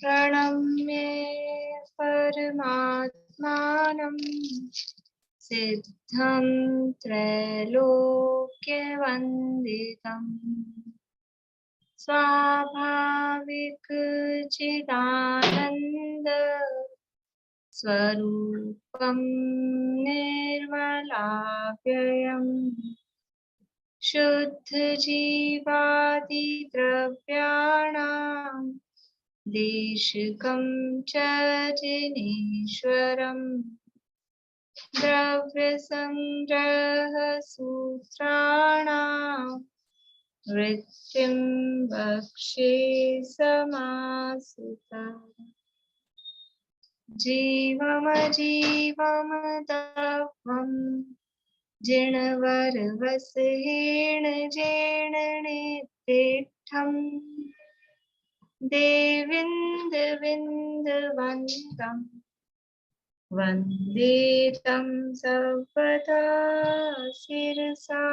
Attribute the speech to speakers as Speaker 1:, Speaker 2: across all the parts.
Speaker 1: प्रणम्य परमात्मानं सिद्धं त्रैलोक्यवन्दितम् स्वाभाविक चिदानन्द स्वरूपं निर्मलाव्ययम् शुद्ध जीवादि द्रव्याणां देशिकं च जिनेश्वरम् द्रव्य संग्रह सूत्राणां वृत्तिं भक्षे समासुता जीवमजीवमदत्वम् जिणवरवसहेण जेणनिर्दिष्टम् देविन्दविन्दवन्तम् वन्दे तं सर्वदा शिरसा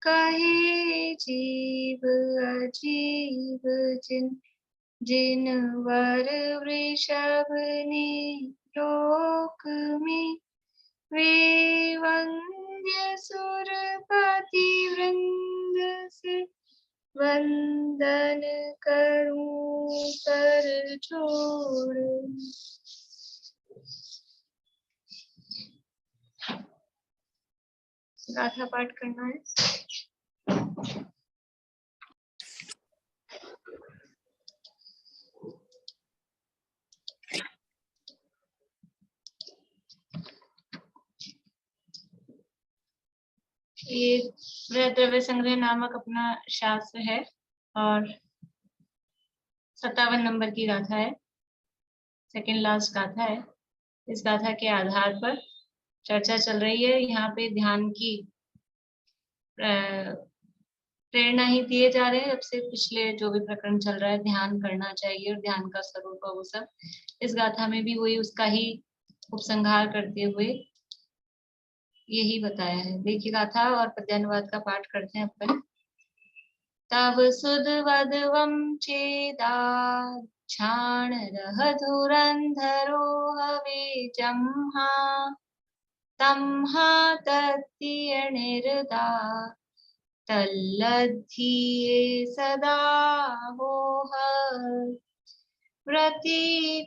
Speaker 1: कहे जीव अजीव जिनवर वृषभ ने लोक में वे वंद्य सुरपति वृंद से वंदन करूं कर जोड़। गाथा पाठ करना है। ये द्रव्य संग्रह नामक अपना शास्त्र है और 57 नंबर की गाथा है, सेकंड लास्ट गाथा है। इस गाथा के आधार पर चर्चा चल रही है। यहाँ पे ध्यान की प्रेरणा ही दिए जा रहे हैं। अब से पिछले जो भी प्रकरण चल रहा है, ध्यान करना चाहिए और ध्यान का स्वरूप वो सब इस गाथा में भी वही उसका ही उपसंहार करते हुए यही बताया है। देखिए गाथा और पद्यानुवाद का पाठ करते हैं अपन। तव सुदवद्वं चेदाच्छाण रह धुरंधरो हवे जम्हा तम्हा तत्तियनिर्दा तल्लद्धिये सदा होह व्रति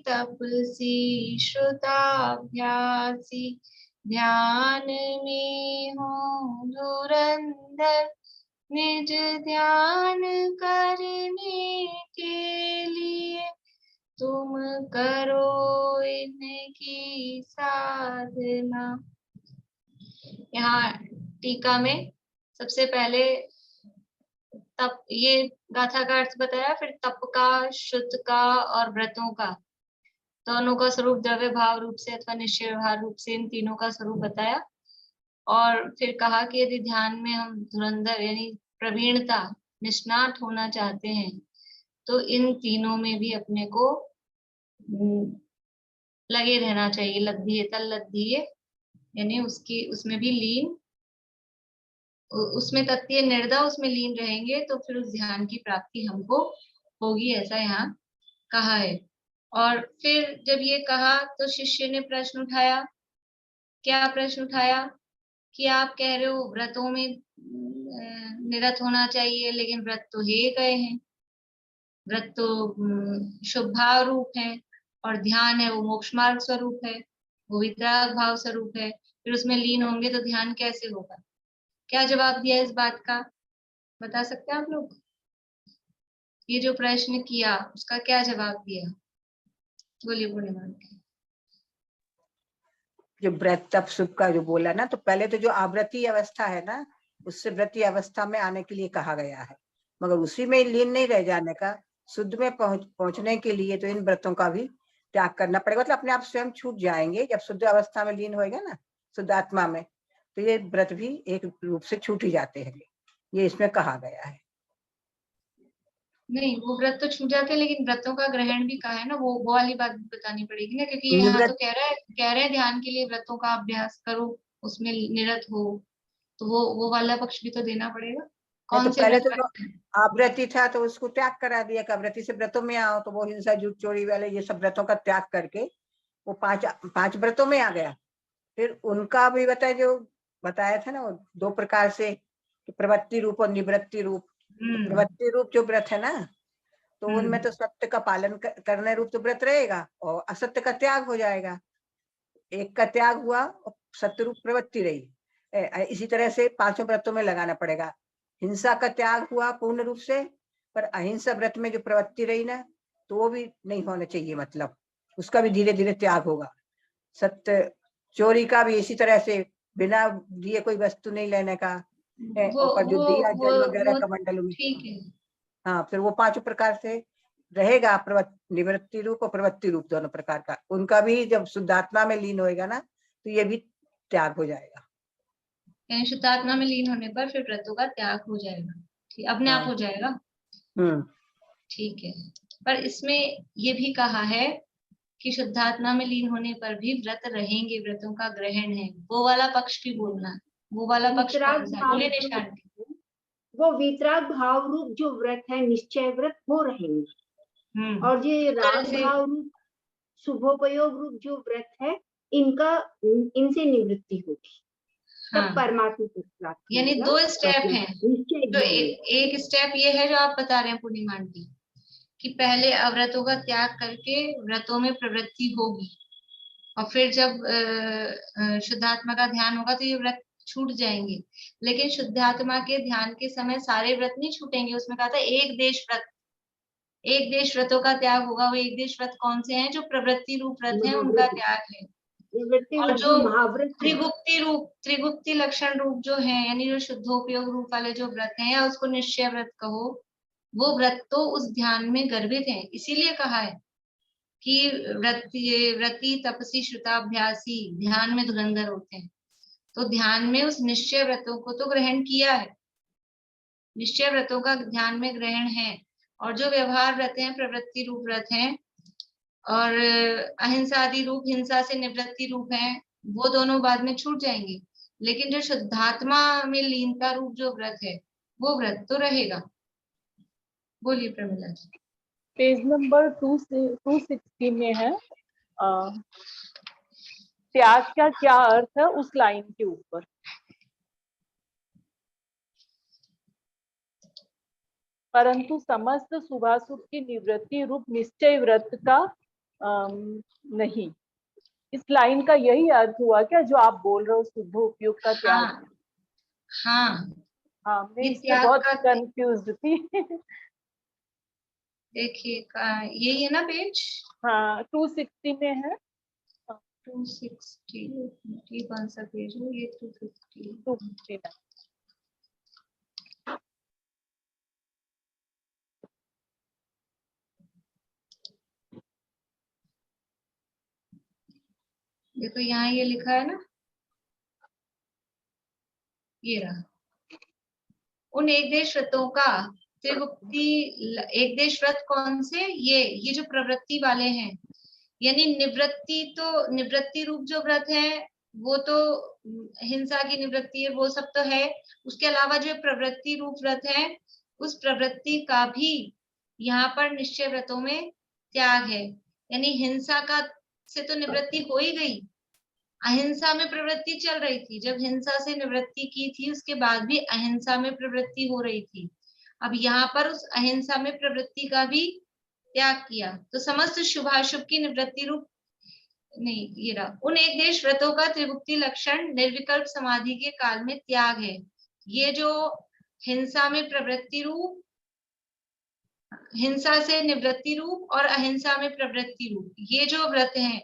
Speaker 1: तपसी श्रुताभ्यासी ध्यान में हो धुरंधर निज ध्यान करने के लिए तुम करो इनकी साधना। यहाँ टीका में सबसे पहले तप, ये गाथा का अर्थ बताया, फिर तप का, शुद्ध का और व्रतों का, दोनों का स्वरूप द्रव्य भाव रूप से अथवा निश्चय व्यवहार रूप से, इन तीनों का स्वरूप बताया। और फिर कहा कि यदि ध्यान में हम धुरंधर यानी प्रवीणता निष्णात होना चाहते हैं तो इन तीनों में भी अपने को लगे रहना चाहिए। लद्धिये तल्लद्धिये यानी उसमें भी लीन, उसमें तत्तीय निर्दा उसमें लीन रहेंगे तो फिर उस ध्यान की प्राप्ति हमको होगी, ऐसा यहाँ कहा है। और फिर जब ये कहा तो शिष्य ने प्रश्न उठाया। क्या प्रश्न उठाया कि आप कह रहे हो व्रतों में निरत होना चाहिए, लेकिन व्रत तो हे गए हैं, व्रत तो शुभ भाव रूप है और ध्यान है वो मोक्ष मार्ग स्वरूप है, वो वितराग भाव स्वरूप है, फिर उसमें लीन होंगे तो ध्यान कैसे होगा? क्या जवाब दिया इस बात का, बता सकते हैं आप लोग? ये जो प्रश्न किया उसका क्या जवाब दिया, बोलिए पूर्णिमा।
Speaker 2: जो व्रत तप शुभ का जो बोला ना, तो पहले तो जो आवृत्ति अवस्था है ना, उससे व्रती अवस्था में आने के लिए कहा गया है, मगर उसी में लीन नहीं रह जाने का, शुद्ध में पहुंचने के लिए तो इन व्रतों का भी त्याग करना पड़ेगा। मतलब अपने आप स्वयं छूट जाएंगे जब शुद्ध अवस्था में लीन होएगा ना, शुद्ध आत्मा में, तो ये व्रत भी एक रूप से छूट ही जाते हैं, ये इसमें कहा गया है।
Speaker 1: नहीं, वो व्रत तो छूट जाते हैं, लेकिन व्रतों का ग्रहण भी कहा है ना, वो वाली बात बतानी पड़ेगी ना, क्योंकि यहाँ तो कह रहे हैं ध्यान के लिए व्रतों का अभ्यास करो, उसमें निरत हो, तो वो वाला पक्ष भी तो देना पड़ेगा। कौन
Speaker 2: तो
Speaker 1: से
Speaker 2: पहले
Speaker 1: व्रत
Speaker 2: तो जो
Speaker 1: करते हैं?
Speaker 2: आवृत्ति था तो उसको त्याग करा दिया कि आवृत्ति से व्रतों में आओ, तो वो हिंसा झूठ चोरी वाले ये सब व्रतों का त्याग करके वो पांच व्रतों में आ गया। फिर उनका भी जो बताया था ना, वो 2 प्रकार से, प्रवृत्ति रूप और निवृत्ति रूप। तो प्रवृत्ति रूप जो व्रत है ना, तो उनमें तो सत्य का पालन करने रूप तो व्रत रहेगा और असत्य का त्याग हो जाएगा। एक का त्याग हुआ और सत्य रूप प्रवृत्ति रही। इसी तरह से 5 व्रतों में लगाना पड़ेगा। हिंसा का त्याग हुआ पूर्ण रूप से, पर अहिंसा व्रत में जो प्रवृत्ति रही ना, तो वो भी नहीं होना चाहिए, मतलब उसका भी धीरे धीरे त्याग होगा। सत्य चोरी का भी इसी तरह से, बिना दिए कोई वस्तु नहीं लेने का। और जो दिया जल वगैरह
Speaker 1: वो
Speaker 2: का मंडल में,
Speaker 1: ठीक है।
Speaker 2: हाँ, फिर वो 5 प्रकार से रहेगा, निवृत्ति रूप और प्रवृत्ति रूप दोनों प्रकार का। उनका भी जब शुद्धात्मा में लीन होएगा ना, तो ये भी त्याग हो जाएगा।
Speaker 1: यानी शुद्धात्मा में लीन होने पर फिर व्रतों का त्याग हो जाएगा, ठीक, अपने आप
Speaker 2: हाँ।
Speaker 1: हो जाएगा। ठीक है। पर इसमें ये भी कहा है कि शुद्धात्मा में लीन होने पर भी व्रत रहेंगे, व्रतों का ग्रहण है, वो वाला पक्ष भी बोलना है। वो वाला पक्ष
Speaker 3: वितराग
Speaker 1: कौन सा है?
Speaker 3: भाव
Speaker 1: बोलिए
Speaker 3: जो
Speaker 1: निशान।
Speaker 3: वो वितराग भाव रूप जो व्रत है, निश्चय व्रत, वो रहेंगे। और ये राग भाव रूप, शुभोपयोग रूप जो व्रत है, इनसे निवृत्ति होगी, तब परमात्मा को प्राप्त
Speaker 1: यानी
Speaker 3: होगा।
Speaker 1: 2 स्टेप हैं।
Speaker 3: निश्चय
Speaker 1: तो
Speaker 3: ज्ञान।
Speaker 1: एक स्टेप ये है जो आप बता रहे हैं पूर्णिमा आंटी, कि पहले अव्रतों का त्याग करके व्रतों में प्रवृत्ति होगी, और फिर जब शुद्धात्मा का ध्यान होगा तो ये व्रत छूट जाएंगे। लेकिन शुद्धात्मा के ध्यान के समय सारे व्रत नहीं छूटेंगे। उसमें कहा था एक देश व्रत, एक देश व्रतों का त्याग होगा। वो एक देश व्रत कौन से हैं? जो प्रवृत्ति रूप व्रत है, उनका त्याग है। और जो
Speaker 3: महाव्रत,
Speaker 1: त्रिगुप्ति लक्षण रूप जो है, यानी जो शुद्धोपयोग रूप वाले जो व्रत हैं, या उसको निश्चय व्रत कहो, वो व्रत तो उस ध्यान में गर्भित है। इसीलिए कहा है कि व्रती तपसी श्रुताभ्यासी ध्यान में धुरंधर होते हैं। तो ध्यान में उस निश्चय व्रतों को तो ग्रहण किया है, निश्चय व्रतों का ध्यान में ग्रहण है। और जो व्यवहार व्रत हैं, प्रवृत्ति रूप व्रत हैं, और अहिंसा आदि रूप, हिंसा से निवृत्ति रूप है, वो दोनों बाद में छूट जाएंगे। लेकिन जो शुद्धात्मा में लीनता रूप जो व्रत है, वो व्रत तो रहेगा। बोलिए प्रमिला जी।
Speaker 4: पेज नंबर 260 में है, त्याग का क्या अर्थ है, उस लाइन के ऊपर। परंतु समस्त शुभाशुभ की निवृत्ति रूप निश्चय व्रत का नहीं। इस लाइन का यही अर्थ हुआ क्या जो आप बोल रहे हो, शुद्ध उपयोग का त्याग? हाँ, मैं इसमें बहुत कंफ्यूज थी।
Speaker 1: देखिए यही है ना पेज?
Speaker 4: हाँ, 260 में है।
Speaker 1: 260 ये कौन सा पेज है? ये 250। देखो यहाँ ये लिखा है ना, ये रहा। उन एक देश व्रतों का त्रिगुप्ति, एक देश व्रत कौन से? ये जो प्रवृत्ति वाले हैं, यानी निवृत्ति रूप जो व्रत है, वो तो हिंसा की निवृत्ति है, वो सब तो है। उसके अलावा जो प्रवृत्ति रूप व्रत है, उस प्रवृत्ति का भी यहाँ पर निश्चय व्रतों में त्याग है। यानी हिंसा का से तो निवृत्ति हो ही गई, अहिंसा में प्रवृत्ति चल रही थी। जब हिंसा से निवृत्ति की थी, उसके बाद भी अहिंसा में प्रवृत्ति हो रही थी। अब यहाँ पर उस अहिंसा में प्रवृत्ति का भी त्याग किया, तो समस्त शुभाशुभ की निवृत्ति रूप नहीं, ये रहा। उन एक देश व्रतों का त्रिगुप्ति लक्षण निर्विकल्प समाधि के काल में त्याग है। ये जो हिंसा में प्रवृत्ति रूप, हिंसा से निवृत्ति रूप और अहिंसा में प्रवृत्ति रूप, ये जो व्रत हैं,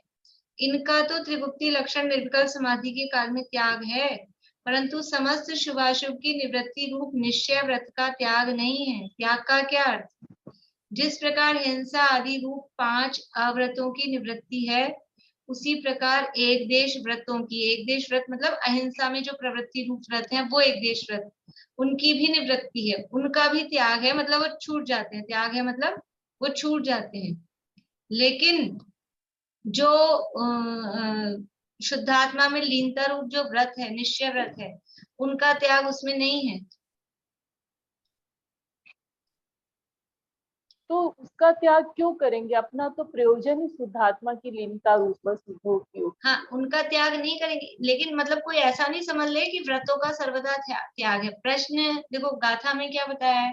Speaker 1: इनका तो त्रिगुप्ति लक्षण निर्विकल्प समाधि के काल में त्याग है, परंतु समस्त शुभाशुभ की निवृत्ति रूप निश्चय व्रत का त्याग नहीं है। त्याग का क्या अर्थ? जिस प्रकार हिंसा आदि रूप 5 अव्रतों की निवृत्ति है, उसी प्रकार एक देश व्रतों की, एक देश व्रत मतलब अहिंसा में जो प्रवृत्ति रूप व्रत है, वो एक देश व्रत, उनकी भी निवृत्ति है, उनका भी त्याग है, मतलब वो छूट जाते हैं। त्याग है मतलब वो छूट जाते हैं। लेकिन जो शुद्धात्मा में लीनता रूप जो व्रत है, निश्चय व्रत है, उनका त्याग उसमें नहीं है।
Speaker 4: तो उसका त्याग क्यों करेंगे? अपना तो प्रयोजन ही शुद्धात्मा की लीनता रूप शुद्धोपयोग।
Speaker 1: हाँ, उनका त्याग नहीं करेंगे, लेकिन मतलब कोई ऐसा नहीं समझ ले कि व्रतों का सर्वदा त्याग है। प्रश्न देखो, गाथा में क्या बताया है?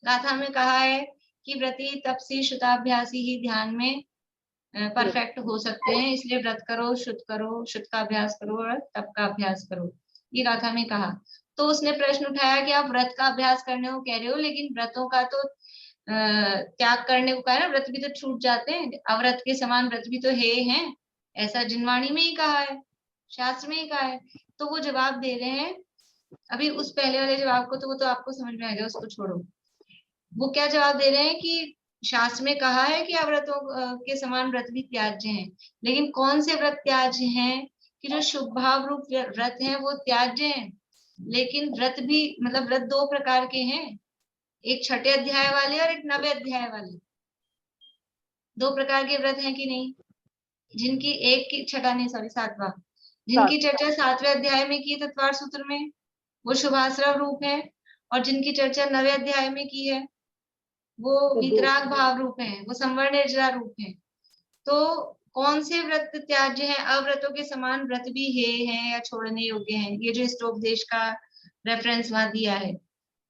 Speaker 1: गाथा में कहा है कि व्रती तपसी शुद्धाभ्यासी ही ध्यान में परफेक्ट हो सकते हैं, इसलिए व्रत करो, शुद्ध का अभ्यास करो और तप का अभ्यास करो, ये गाथा में कहा। तो उसने प्रश्न उठाया कि आप व्रत का अभ्यास करने को कह रहे हो, लेकिन व्रतों का तो त्याग करने को कहा है ना, व्रत भी तो छूट जाते हैं, अव्रत के समान व्रत भी तो हैं, ऐसा जिनवाणी में ही कहा है, शास्त्र में ही कहा है। तो वो जवाब दे रहे हैं, अभी उस पहले वाले जवाब को तो वो तो आपको समझ में आ गया, उसको छोड़ो। वो क्या जवाब दे रहे हैं कि शास्त्र में कहा है कि अव्रतों के समान व्रत भी त्याज्य हैं, लेकिन कौन से व्रत त्याज्य हैं? कि जो शुभ भाव रूप व्रत हैं वो त्याज्य हैं, लेकिन व्रत भी मतलब व्रत दो प्रकार के हैं, एक छठे अध्याय वाले और एक नवे अध्याय वाले, दो प्रकार के व्रत हैं कि नहीं? जिनकी एक की छठा नहीं सॉरी सातवां, जिनकी चर्चा सातवें अध्याय में की तत्वार सूत्र में, वो शुभाश्रव रूप है, और जिनकी चर्चा नवे अध्याय में की है वो वितराग भाव रूप है, वो संवर्ण निर्जरा रूप है। तो कौन से व्रत त्याज्य है? अव्रतों के समान व्रत भी हैं या छोड़ने योग्य हैं, ये जो स्तोपदेश का रेफरेंस वहां दिया है।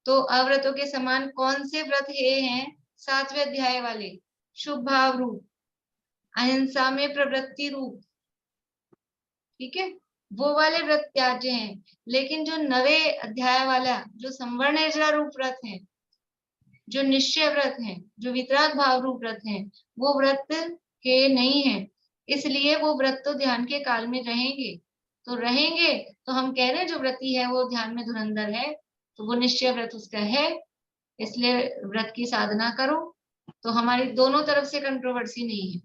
Speaker 1: तो अव्रतों के समान कौन से व्रत हैं? सातवें अध्याय वाले, शुभ भाव रूप, अहिंसा में प्रवृत्ति रूप, ठीक है, वो वाले व्रत त्याज्य हैं। लेकिन जो नवे अध्याय वाला जो संवर्ण निर्जरा रूप व्रत है, जो निश्चय व्रत है, जो वितराग भाव रूप व्रत है, वो व्रत के नहीं है, इसलिए वो व्रत तो ध्यान के काल में रहेंगे। तो रहेंगे तो हम कह रहे हैं जो व्रती है वो ध्यान में धुरंधर है, तो वो निश्चय व्रत उसका है, इसलिए व्रत की साधना करो। तो हमारी दोनों तरफ से कंट्रोवर्सी नहीं है,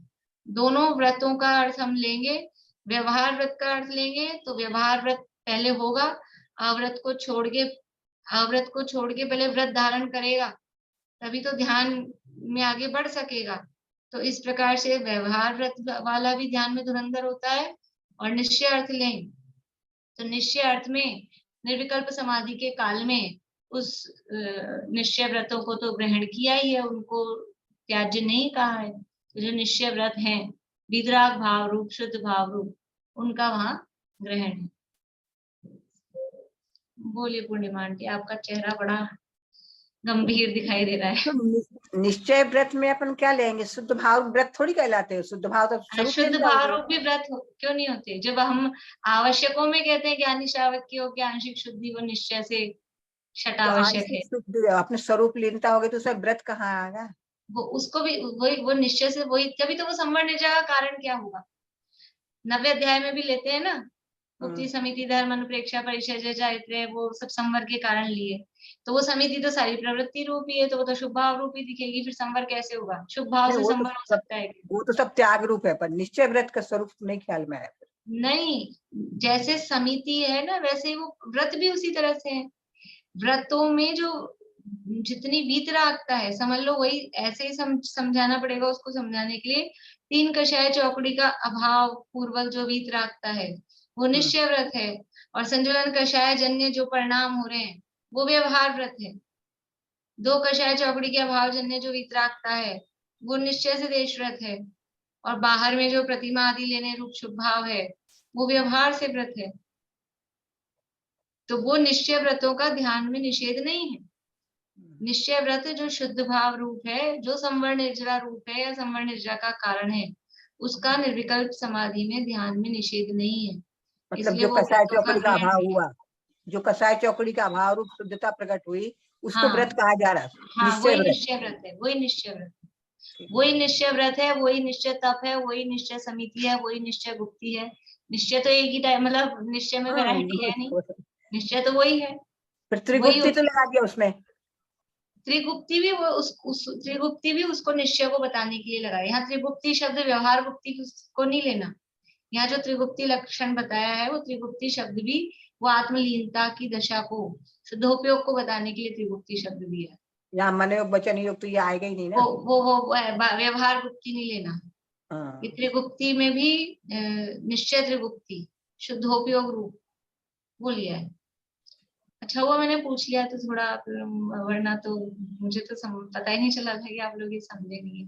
Speaker 1: दोनों व्रतों का अर्थ हम लेंगे। व्यवहार व्रत का अर्थ लेंगे तो व्यवहार व्रत पहले होगा, अव्रत को छोड़ के पहले व्रत धारण करेगा, तभी तो ध्यान में आगे बढ़ सकेगा। तो इस प्रकार से व्यवहार व्रत वाला भी ध्यान में धुरंधर होता है। और निश्चय अर्थ लें तो निश्चय अर्थ में निर्विकल्प समाधि के काल में उस निश्चय व्रतों को तो ग्रहण किया ही है, उनको त्याज्य नहीं कहा है। तो जो निश्चय व्रत हैं वितराग भाव रूप, शुद्ध भाव रूप, उनका वहां ग्रहण है। बोलिए पूर्णिमा आंटी, आपका चेहरा बड़ा गंभीर दिखाई दे रहा है।
Speaker 2: तो निश्चय व्रत में अपन क्या लेंगे? शुद्ध भाव व्रत थोड़ी कहलाते हैं, शुद्ध भाव तो स्वरूप
Speaker 1: शुद्ध
Speaker 2: निंदा
Speaker 1: भाव
Speaker 2: हो
Speaker 1: रूप भी व्रत क्यों नहीं होते? जब हम आवश्यकों में कहते हैं ज्ञानी श्रावक की हो, आंशिक शुद्धि वो निश्चय से छठ
Speaker 2: तो
Speaker 1: आवश्यक है।
Speaker 2: आंशिक शुद्धि अपने स्वरूप लीनता होगी तो उसमें व्रत कहाँ आएगा?
Speaker 1: वो उसको भी वही वो निश्चय से वही, तभी तो वो संवर्ण निर्जरा का कारण क्या होगा? नवे अध्याय में भी लेते हैं ना, मुक्ति समिति धर्म अनुप्रेक्षा परिचय चारित्र्य, वो सब संवर के कारण लिए। तो वो समिति तो सारी प्रवृत्ति रूप ही है, तो वो तो शुभ भाव रूप ही दिखेगी, फिर संवर कैसे होगा? शुभ भाव से संवर हो सकता है?
Speaker 2: वो तो सब त्याग रूप है, पर निश्चय व्रत का स्वरूप नहीं ख्याल में है।
Speaker 1: नहीं, जैसे समिति है ना वैसे वो व्रत भी उसी तरह से है। व्रतों में जो जितनी वीतरागता है, समझ लो वही ऐसे ही समझाना पड़ेगा उसको समझाने के लिए। तीन कषाय चौकड़ी का अभाव पूर्वक जो वीतरागता है वो निश्चय व्रत है, और संजुलन कषाय जन्य जो परिणाम हो रहे हैं वो व्यवहार व्रत है। दो कषाय चौकड़ी के अभाव जन्य जो वीतरागता है वो निश्चय से देश व्रत है, और बाहर में जो प्रतिमा आदि लेने रूप शुभ भाव है वो व्यवहार से व्रत है। तो वो निश्चय व्रतों का ध्यान में निषेध नहीं है। निश्चय व्रत जो शुद्ध भाव रूप है, जो संवर्ण निर्जरा रूप है या संवर्ण निर्जरा का कारण है, उसका निर्विकल्प समाधि में ध्यान में निषेध नहीं है।
Speaker 2: मतलब जो कसाय चौकड़ी का अभाव हुआ, जो कसाय चौकड़ी का अभाव रूप शुद्धता प्रकट हुई, उसको व्रत कहा जा रहा है।
Speaker 1: हाँ, वही निश्चय व्रत है, वही निश्चय व्रत है, वही निश्चय व्रत है, वही निश्चय तप है, वही निश्चय समिति है, वही निश्चय गुप्ती है। निश्चय तो एक ही टाइम, मतलब निश्चय में वैरायटी है नहीं, निश्चय तो वही है।
Speaker 2: त्रिगुप्ती तो लगा दिया उसमें,
Speaker 1: त्रिगुप्ती भी वो त्रिगुप्ती भी उसको निश्चय को बताने के लिए लगाया। यहाँ त्रिगुप्ती शब्द व्यवहार गुप्ती को नहीं लेना, यहाँ जो त्रिगुप्ती लक्षण बताया है वो त्रिगुप्ती शब्द भी वो आत्मलीनता की दशा को, शुद्धोपयोग को बताने के लिए त्रिगुप्ती शब्द भी है।
Speaker 2: यहाँ मन योग वचन योग तो ये आएगा ही नहीं ना,
Speaker 1: वो व्यवहार गुप्ती नहीं लेना। ये त्रिगुप्ती में भी निश्चय त्रिगुप्ती शुद्धोपयोग रूप वो लिया है। अच्छा हुआ मैंने पूछ लिया तो थोड़ा, वरना तो मुझे तो पता ही नहीं चला था कि आप लोग ये समझे नहीं।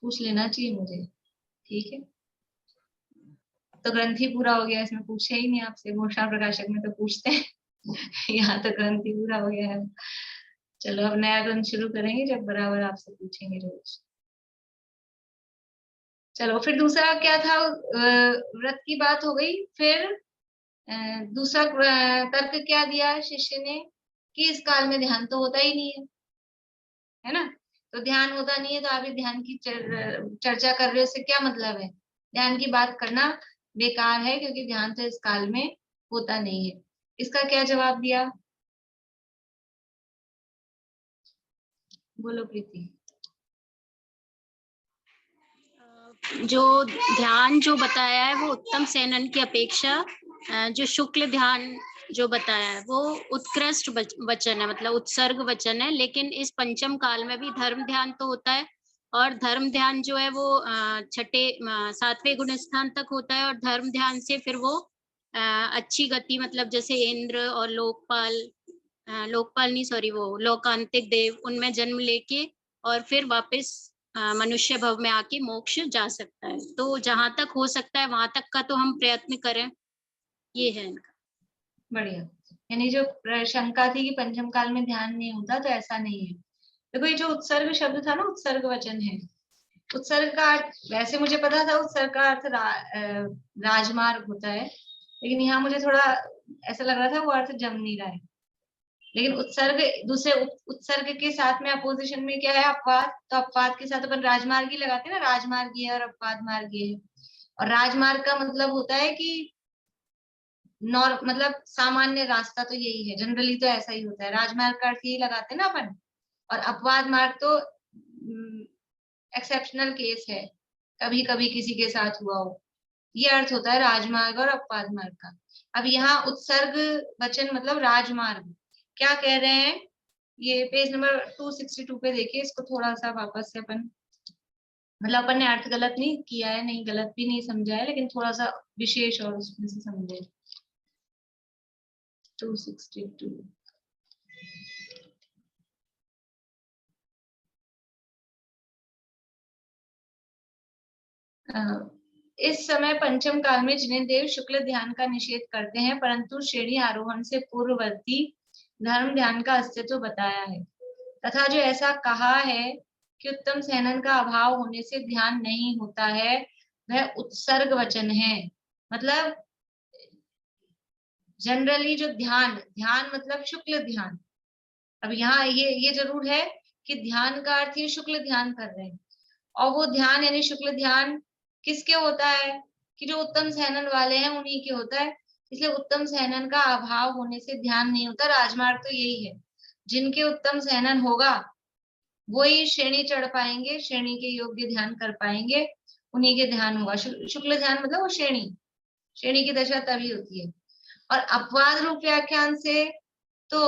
Speaker 1: पूछ लेना चाहिए मुझे, ठीक है। तो ग्रंथि पूरा हो गया, इसमें पूछे ही नहीं आपसे। घोषणा प्रकाशक में तो पूछते हैं यहाँ तो ग्रंथि पूरा हो गया है। चलो अब नया ग्रंथ शुरू करेंगे जब बराबर आपसे पूछेंगे रोज। चलो फिर दूसरा क्या था, व्रत की बात हो गई। फिर दूसरा तर्क क्या दिया शिष्य ने कि इस काल में ध्यान तो होता ही नहीं है ना। तो ध्यान होता नहीं है तो आप ध्यान की चर्चा कर रहे हो, इससे क्या मतलब है? ध्यान की बात करना बेकार है क्योंकि ध्यान तो इस काल में होता नहीं है। इसका क्या जवाब दिया? बोलो प्रीति।
Speaker 5: जो ध्यान जो बताया है वो उत्तम सेनन की अपेक्षा जो शुक्ल ध्यान जो बताया है वो उत्कृष्ट वचन है, मतलब उत्सर्ग वचन है। लेकिन इस पंचम काल में भी धर्म ध्यान तो होता है, और धर्म ध्यान जो है वो छठे 7वें गुण स्थान तक होता है। और धर्म ध्यान से फिर वो अच्छी गति, मतलब जैसे इंद्र और लोकपाल नहीं सॉरी वो लोकांतिक देव, उनमें जन्म लेके और फिर वापस मनुष्य भव में आके मोक्ष जा सकता है। तो जहां तक हो सकता है वहां तक का तो हम प्रयत्न करें, ये है इनका।
Speaker 1: बढ़िया। यानी जो शंका थी कि पंचम काल में ध्यान नहीं होता, तो ऐसा नहीं है। देखो ये जो उत्सर्ग शब्द था ना, उत्सर्ग वचन है। उत्सर्ग का अर्थ वैसे मुझे पता था, उत्सर्ग का अर्थ राजमार्ग होता है, लेकिन यहाँ मुझे थोड़ा ऐसा लग रहा था वो अर्थ जम नहीं रहा है। लेकिन उत्सर्ग दूसरे उत्सर्ग के साथ में अपोजिशन में क्या है? अपवाद। तो अपवाद के साथ अपन राजमार्ग ही लगाते हैं ना, राजमार्ग ये है और अपवाद मार्ग ये है। और राजमार्ग का मतलब होता है कि मतलब सामान्य रास्ता तो यही है, जनरली तो ऐसा ही होता है। राजमार्ग का अर्थ यही लगाते हैं ना अपन। और अपवाद मार्ग तो एक्सेप्शनल केस है, कभी कभी किसी के साथ हुआ हो, ये अर्थ होता है राजमार्ग और अपवाद मार्ग का। अब यहाँ उत्सर्ग वचन मतलब राजमार्ग क्या कह रहे हैं? ये पेज नंबर 262 पे देखिए, इसको थोड़ा सा वापस से अपन, मतलब अपन ने अर्थ गलत नहीं किया है, नहीं गलत भी नहीं समझा है, लेकिन थोड़ा सा विशेष और उसमें से समझे। 262 इस समय पंचम काल में जिन्हें देव शुक्ल ध्यान का निषेध करते हैं, परंतु श्रेणी आरोहण से पूर्ववर्ती धर्म ध्यान का अस्तित्व बताया है। तथा जो ऐसा कहा है कि उत्तम सहनन का अभाव होने से ध्यान नहीं होता है, वह उत्सर्ग वचन है। मतलब जनरली जो ध्यान मतलब शुक्ल ध्यान। अब यहाँ ये जरूर है कि ध्यान का अर्थ ये शुक्ल ध्यान कर रहे हैं, और वो ध्यान यानी शुक्ल ध्यान किसके होता है? कि जो उत्तम सहनन वाले हैं उन्हीं के होता है। इसलिए उत्तम सहनन का अभाव होने से ध्यान नहीं होता। राजमार्ग तो यही है, जिनके उत्तम सहनन होगा वही श्रेणी चढ़ पाएंगे, श्रेणी के योग्य ध्यान कर पाएंगे, उन्हीं के ध्यान होगा। शुक्ल ध्यान मतलब वो श्रेणी की दशा तभी होती है। और अपवाद रूप व्याख्यान से तो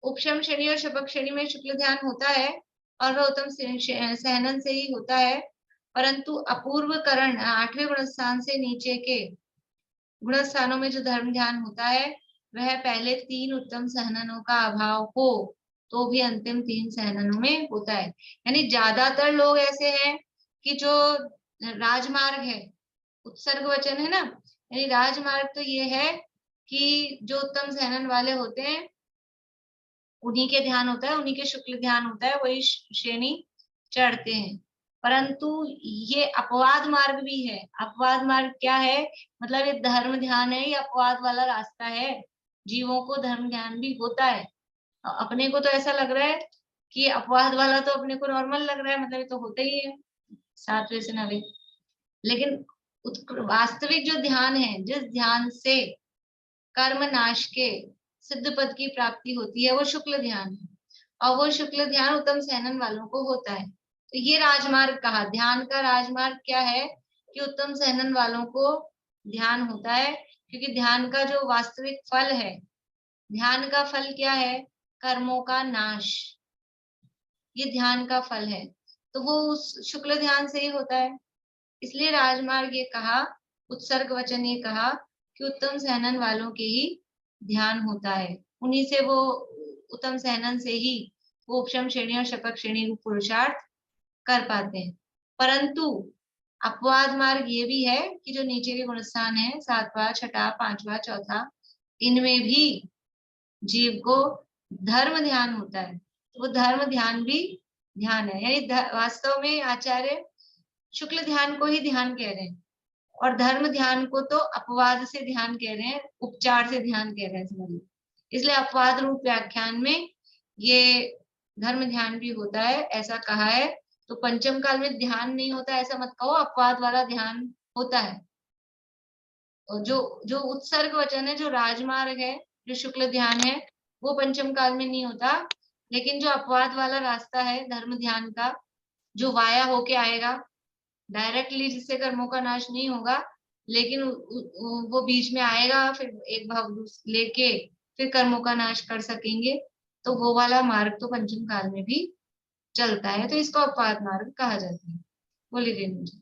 Speaker 1: उपशम श्रेणी और शपक श्रेणी में शुक्ल ध्यान होता है, और वह उत्तम सहनन से ही होता है। परंतु अपूर्व करण 8वें गुणस्थान से नीचे के गुणस्थानों में जो धर्म ध्यान होता है, वह पहले 3 उत्तम सहननों का अभाव हो तो भी अंतिम 3 सहननों में होता है। यानी ज्यादातर लोग ऐसे हैं कि जो राजमार्ग है, उत्सर्ग वचन है ना, यानी राजमार्ग तो ये है कि जो उत्तम सहनन वाले होते हैं उन्हीं के ध्यान होता है, उन्हीं के शुक्ल ध्यान होता है, वही श्रेणी चढ़ते हैं। परंतु ये अपवाद मार्ग भी है। अपवाद मार्ग क्या है? मतलब ये धर्म ध्यान है, ये अपवाद वाला रास्ता है। जीवों को धर्म ध्यान भी होता है। अपने को तो ऐसा लग रहा है कि अपवाद वाला तो अपने को नॉर्मल लग रहा है, मतलब ये तो होता ही है 7वें से 9वें। लेकिन वास्तविक जो ध्यान है, जिस ध्यान से कर्म नाश के सिद्ध पद की प्राप्ति होती है, वो शुक्ल ध्यान है। और वो शुक्ल ध्यान उत्तम सहनन वालों को होता है। तो ये राजमार्ग कहा। ध्यान का राजमार्ग क्या है? कि उत्तम सहनन वालों को ध्यान होता है, क्योंकि ध्यान का जो वास्तविक फल है, ध्यान का फल क्या है? कर्मों का नाश, ये ध्यान का फल है। तो वो उस शुक्ल ध्यान से ही होता है। इसलिए राजमार्ग ये कहा, उत्सर्ग वचन ये कहा कि उत्तम सहनन वालों के ही ध्यान होता है, उन्हीं से वो उत्तम सहनन से ही वो उपशम श्रेणी और शपक श्रेणी रूप पुरुषार्थ कर पाते हैं। परंतु अपवाद मार्ग ये भी है कि जो नीचे के गुणस्थान है, 7वां, 6वां, 5वां, 4था, इनमें भी जीव को धर्म ध्यान होता है। वो धर्म ध्यान भी ध्यान है, यानी वास्तव में आचार्य शुक्ल ध्यान को ही ध्यान कह रहे हैं और धर्म ध्यान को तो अपवाद से ध्यान कह रहे हैं, उपचार से ध्यान कह रहे हैं, समझिए। इसलिए अपवाद रूप व्याख्यान में ये धर्म ध्यान भी होता है, ऐसा कहा है। तो पंचम काल में ध्यान नहीं होता ऐसा मत कहो, अपवाद वाला ध्यान होता है। और जो जो उत्सर्ग वचन है, जो राजमार्ग है, जो शुक्ल ध्यान है, वो पंचम काल में नहीं होता। लेकिन जो अपवाद वाला रास्ता है धर्म ध्यान का, जो वाया होके आएगा डायरेक्टली, जिससे कर्मों का नाश नहीं होगा, लेकिन वो बीच में आएगा, फिर एक भाव लेके फिर कर्मों का नाश कर सकेंगे, तो वो वाला मार्ग तो पंचम काल में भी चलता है। तो इसको अपवाद मार्ग कहा जाता है। बोलिए रेणु जी।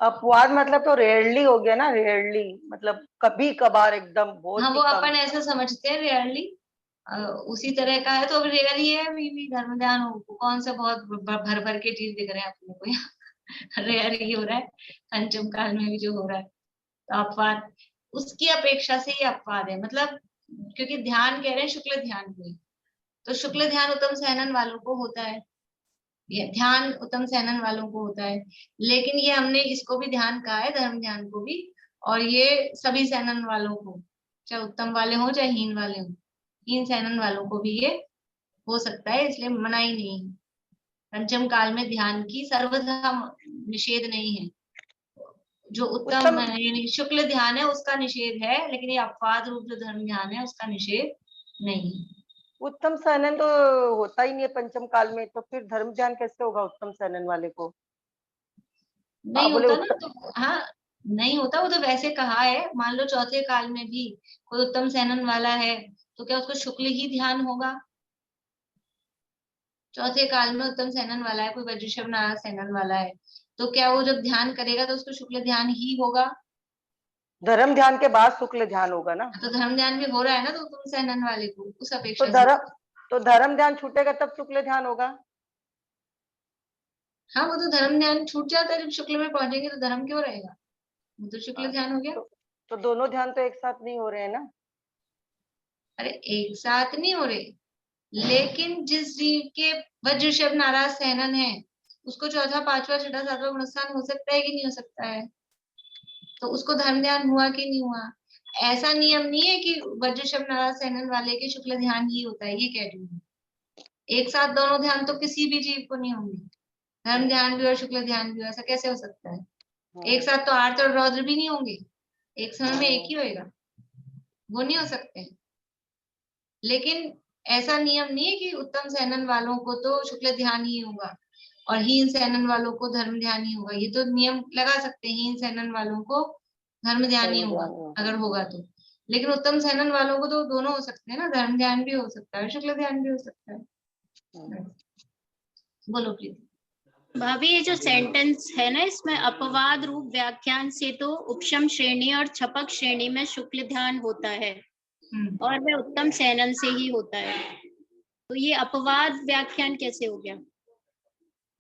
Speaker 6: अपवाद मतलब तो रेयरली हो गया ना, रेयरली मतलब कभी कभार, एकदम बहुत
Speaker 1: हाँ,
Speaker 6: ही
Speaker 1: वो
Speaker 6: कम।
Speaker 1: अपन ऐसा समझते हैं रेयरली, उसी तरह का है। तो अब रेयर ही है, अभी भी धर्म ध्यान कौन सा बहुत भर भर के चीज दिख रहे हैं अपने को यहाँ रेयर ही हो रहा है, पंचम काल में भी जो हो रहा है। तो अपवाद उसकी अपेक्षा से ही अपवाद है, मतलब क्योंकि ध्यान कह रहे हैं शुक्ल ध्यान को, तो शुक्ल ध्यान उत्तम सहनन वालों को होता है, ये ध्यान उत्तम सहनन वालों को होता है। लेकिन ये हमने इसको भी ध्यान कहा है, धर्म ध्यान को भी, और ये सभी सहनन वालों को, चाहे उत्तम वाले हो चाहे हीन वाले हो, हीन सहनन वालों को भी ये हो सकता है, इसलिए मना ही नहीं है। पंचम काल में ध्यान की सर्वथा निषेध नहीं है। जो उत्तम यानी शुक्ल ध्यान है उसका निषेध है, लेकिन ये अपवाद रूप जो धर्म ध्यान है उसका निषेध नहीं है।
Speaker 6: उत्तम सहनन तो होता ही नहीं है पंचम काल में, तो फिर धर्म ध्यान कैसे होगा उत्तम सहनन वाले को?
Speaker 1: नहीं
Speaker 6: बोले
Speaker 1: होता ना, तो हाँ नहीं होता, वो तो वैसे कहा है। मान लो चौथे काल में भी कोई उत्तम सहनन वाला है, तो क्या उसको शुक्ल ही ध्यान होगा? चौथे काल में उत्तम सहनन वाला है, कोई वज्रशव नारायण सहनन वाला है, तो क्या वो जब ध्यान करेगा तो उसको शुक्ल ध्यान ही होगा?
Speaker 6: धर्म ध्यान के बाद शुक्ल ध्यान होगा ना।
Speaker 1: तो धर्म ध्यान भी हो रहा है ना, तो उत्तम सहनन वाले को उस
Speaker 6: तो
Speaker 1: अपेक्षा से।
Speaker 6: तो धर्म ध्यान छूटेगा तब शुक्ल ध्यान होगा।
Speaker 1: हाँ, वो तो धर्म ध्यान छूट जाता है जब शुक्ल में पहुंचेंगे, तो धर्म क्यों रहेगा, वो तो शुक्ल ध्यान हो गया।
Speaker 6: तो दोनों ध्यान तो एक साथ नहीं हो रहे हैं ना।
Speaker 1: अरे एक साथ नहीं हो रहे, लेकिन जिस जीव के वज्रशव नाराज सहनन है, उसको चौथा, पांचवा, छठा, सातवां गुणस्थान हो सकता है कि नहीं हो सकता है? तो उसको धर्म ध्यान हुआ कि नहीं हुआ? ऐसा नियम नहीं है कि वज्रशव नाराज सहनन वाले के शुक्ल ध्यान ही होता है, ये कह रही हूँ। एक साथ दोनों ध्यान तो किसी भी जीव को नहीं होंगे, धर्म ध्यान भी और शुक्ल ध्यान भी, ऐसा कैसे हो सकता है? एक साथ तो आर्त और रौद्र भी नहीं होंगे, एक समय में एक ही होएगा, वो नहीं हो सकते। लेकिन ऐसा नियम नहीं है कि उत्तम सहनन वालों को तो शुक्ल ध्यान ही होगा और हीन सहनन वालों को धर्म ध्यान ही होगा। ये तो नियम लगा सकते हैं, हीन सहनन वालों को धर्म ध्यान ही होगा अगर होगा तो। लेकिन उत्तम सहनन वालों को तो दोनों हो सकते हैं ना, धर्म ध्यान भी हो सकता है, शुक्ल ध्यान भी हो सकता है। बोलो प्लीज।
Speaker 5: भाभी, ये जो सेंटेंस है ना, इसमें अपवाद रूप व्याख्यान से तो उपशम श्रेणी और छपक श्रेणी में शुक्ल ध्यान होता है और वह उत्तम सहनन से ही होता है, तो ये अपवाद व्याख्यान कैसे हो गया?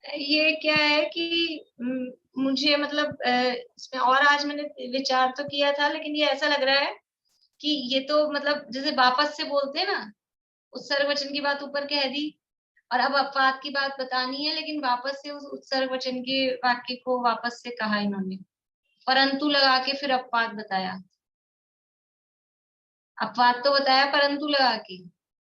Speaker 1: ये क्या है कि मुझे मतलब इसमें और आज मैंने विचार तो किया था, लेकिन ये ऐसा लग रहा है कि ये तो मतलब जैसे वापस से बोलते हैं ना, उत्सर्ग वचन की बात ऊपर कह दी और अब अपवाद की बात बतानी है, लेकिन वापस से उस उत्सर्ग वचन के वाक्य को वापस से कहा इन्होंने, परंतु लगा के फिर अपवाद बताया। अपवाद तो बताया परंतु लगा के,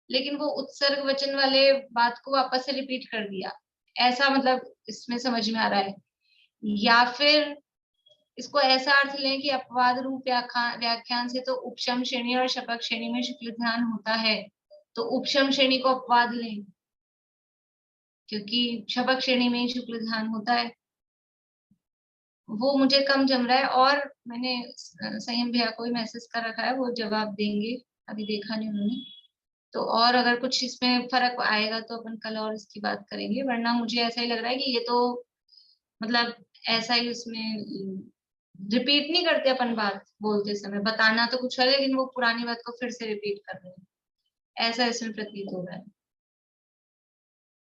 Speaker 1: लेकिन वो उत्सर्ग वचन वाले बात को वापस से रिपीट कर दिया, ऐसा मतलब इसमें समझ में आ रहा है। या फिर इसको ऐसा अर्थ लें कि अपवाद रूप व्याख्यान से तो उपशम श्रेणी और शपक श्रेणी में शुक्ल ध्यान होता है, तो उपशम श्रेणी को अपवाद लें, क्योंकि शपक श्रेणी में ही शुक्ल ध्यान होता है। वो मुझे कम जम रहा है, और मैंने संयम भैया को भी मैसेज कर रखा है, वो जवाब देंगे, अभी देखा नहीं उन्होंने। तो और अगर कुछ इसमें फर्क आएगा तो अपन कल और इसकी बात करेंगे, वरना मुझे ऐसा ही लग रहा है कि ये तो मतलब ऐसा ही उसमें रिपीट नहीं करते अपन बात बोलते समय, बताना तो कुछ है लेकिन वो पुरानी बात को फिर से रिपीट कर रहे हैं, ऐसा इसमें प्रतीत हो रहा है।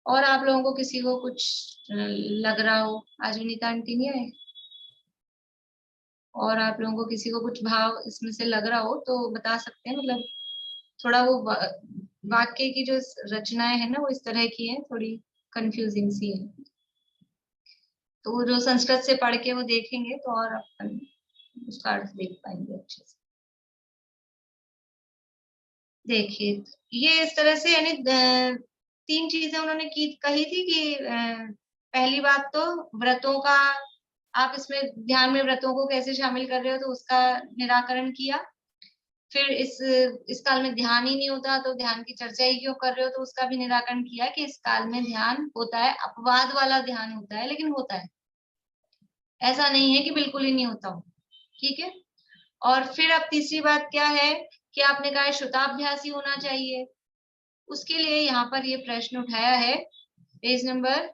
Speaker 1: और आप लोगों को किसी को कुछ लग रहा हो, आज विनीता आंटी नहीं आए, और आप लोगों को किसी को कुछ भाव इसमें से लग रहा हो तो बता सकते हैं। मतलब थोड़ा वो वाक्य की जो रचनाएं है ना वो इस तरह की है, थोड़ी कंफ्यूजिंग सी है, तो जो संस्कृत से पढ़ के वो देखेंगे तो और अपन उसका अर्थ देख पाएंगे अच्छे से। देखिए ये इस तरह से, यानी 3 चीजें उन्होंने कही थी कि पहली बात तो व्रतों का, आप इसमें ध्यान में व्रतों को कैसे शामिल कर रहे हो तो उसका निराकरण किया। फिर इस काल में ध्यान ही नहीं होता तो ध्यान की चर्चा ही क्यों कर रहे हो, तो उसका भी निराकरण किया कि इस काल में ध्यान होता है, अपवाद वाला ध्यान होता है लेकिन होता है, ऐसा नहीं है कि बिल्कुल ही नहीं होता हो। ठीक है। और फिर अब तीसरी बात क्या है कि आपने कहा श्रुताभ्यास ही होना चाहिए, उसके लिए यहाँ पर ये प्रश्न उठाया है, पेज नंबर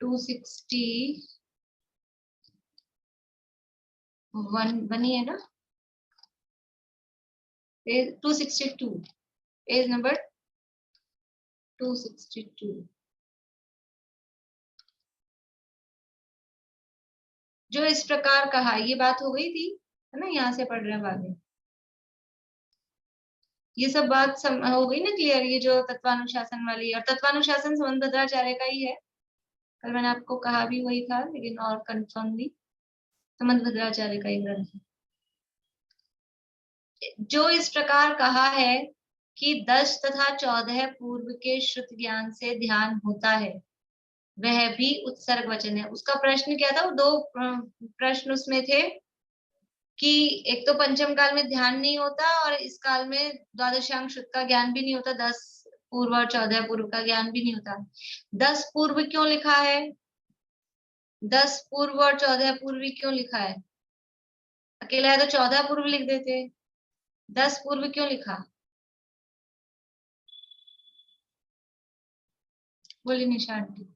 Speaker 1: 261 बनी है ना, पेज 262, पेज नंबर 262। जो इस प्रकार कहा, ये बात हो गई थी है ना, यहाँ से पढ़ रहे हैं आगे, ये सब बात हो गई ना क्लियर, ये जो तत्वानुशासन वाली, और तत्वानुशासन संबंध भद्राचार्य का ही है, कल मैंने आपको कहा भी वही था लेकिन और कंफर्म नहीं, संबंध भद्राचार्य का ही ग्रंथ है। जो इस प्रकार कहा है कि 10 तथा 14 पूर्व के श्रुत ज्ञान से ध्यान होता है, वह भी उत्सर्ग वचन है। उसका प्रश्न क्या था, वो 2 प्रश्न उसमें थे कि एक तो पंचम काल में ध्यान नहीं होता और इस काल में द्वादशांग श्रुत का ज्ञान भी नहीं होता, 10 पूर्व और 14 पूर्व का ज्ञान भी नहीं होता। 10 पूर्व क्यों लिखा है, 10 पूर्व और 14 पूर्वी क्यों लिखा है, अकेला है तो 14 पूर्व लिख देते, 10 पूर्व क्यों लिखा, बोली निशा आंटी।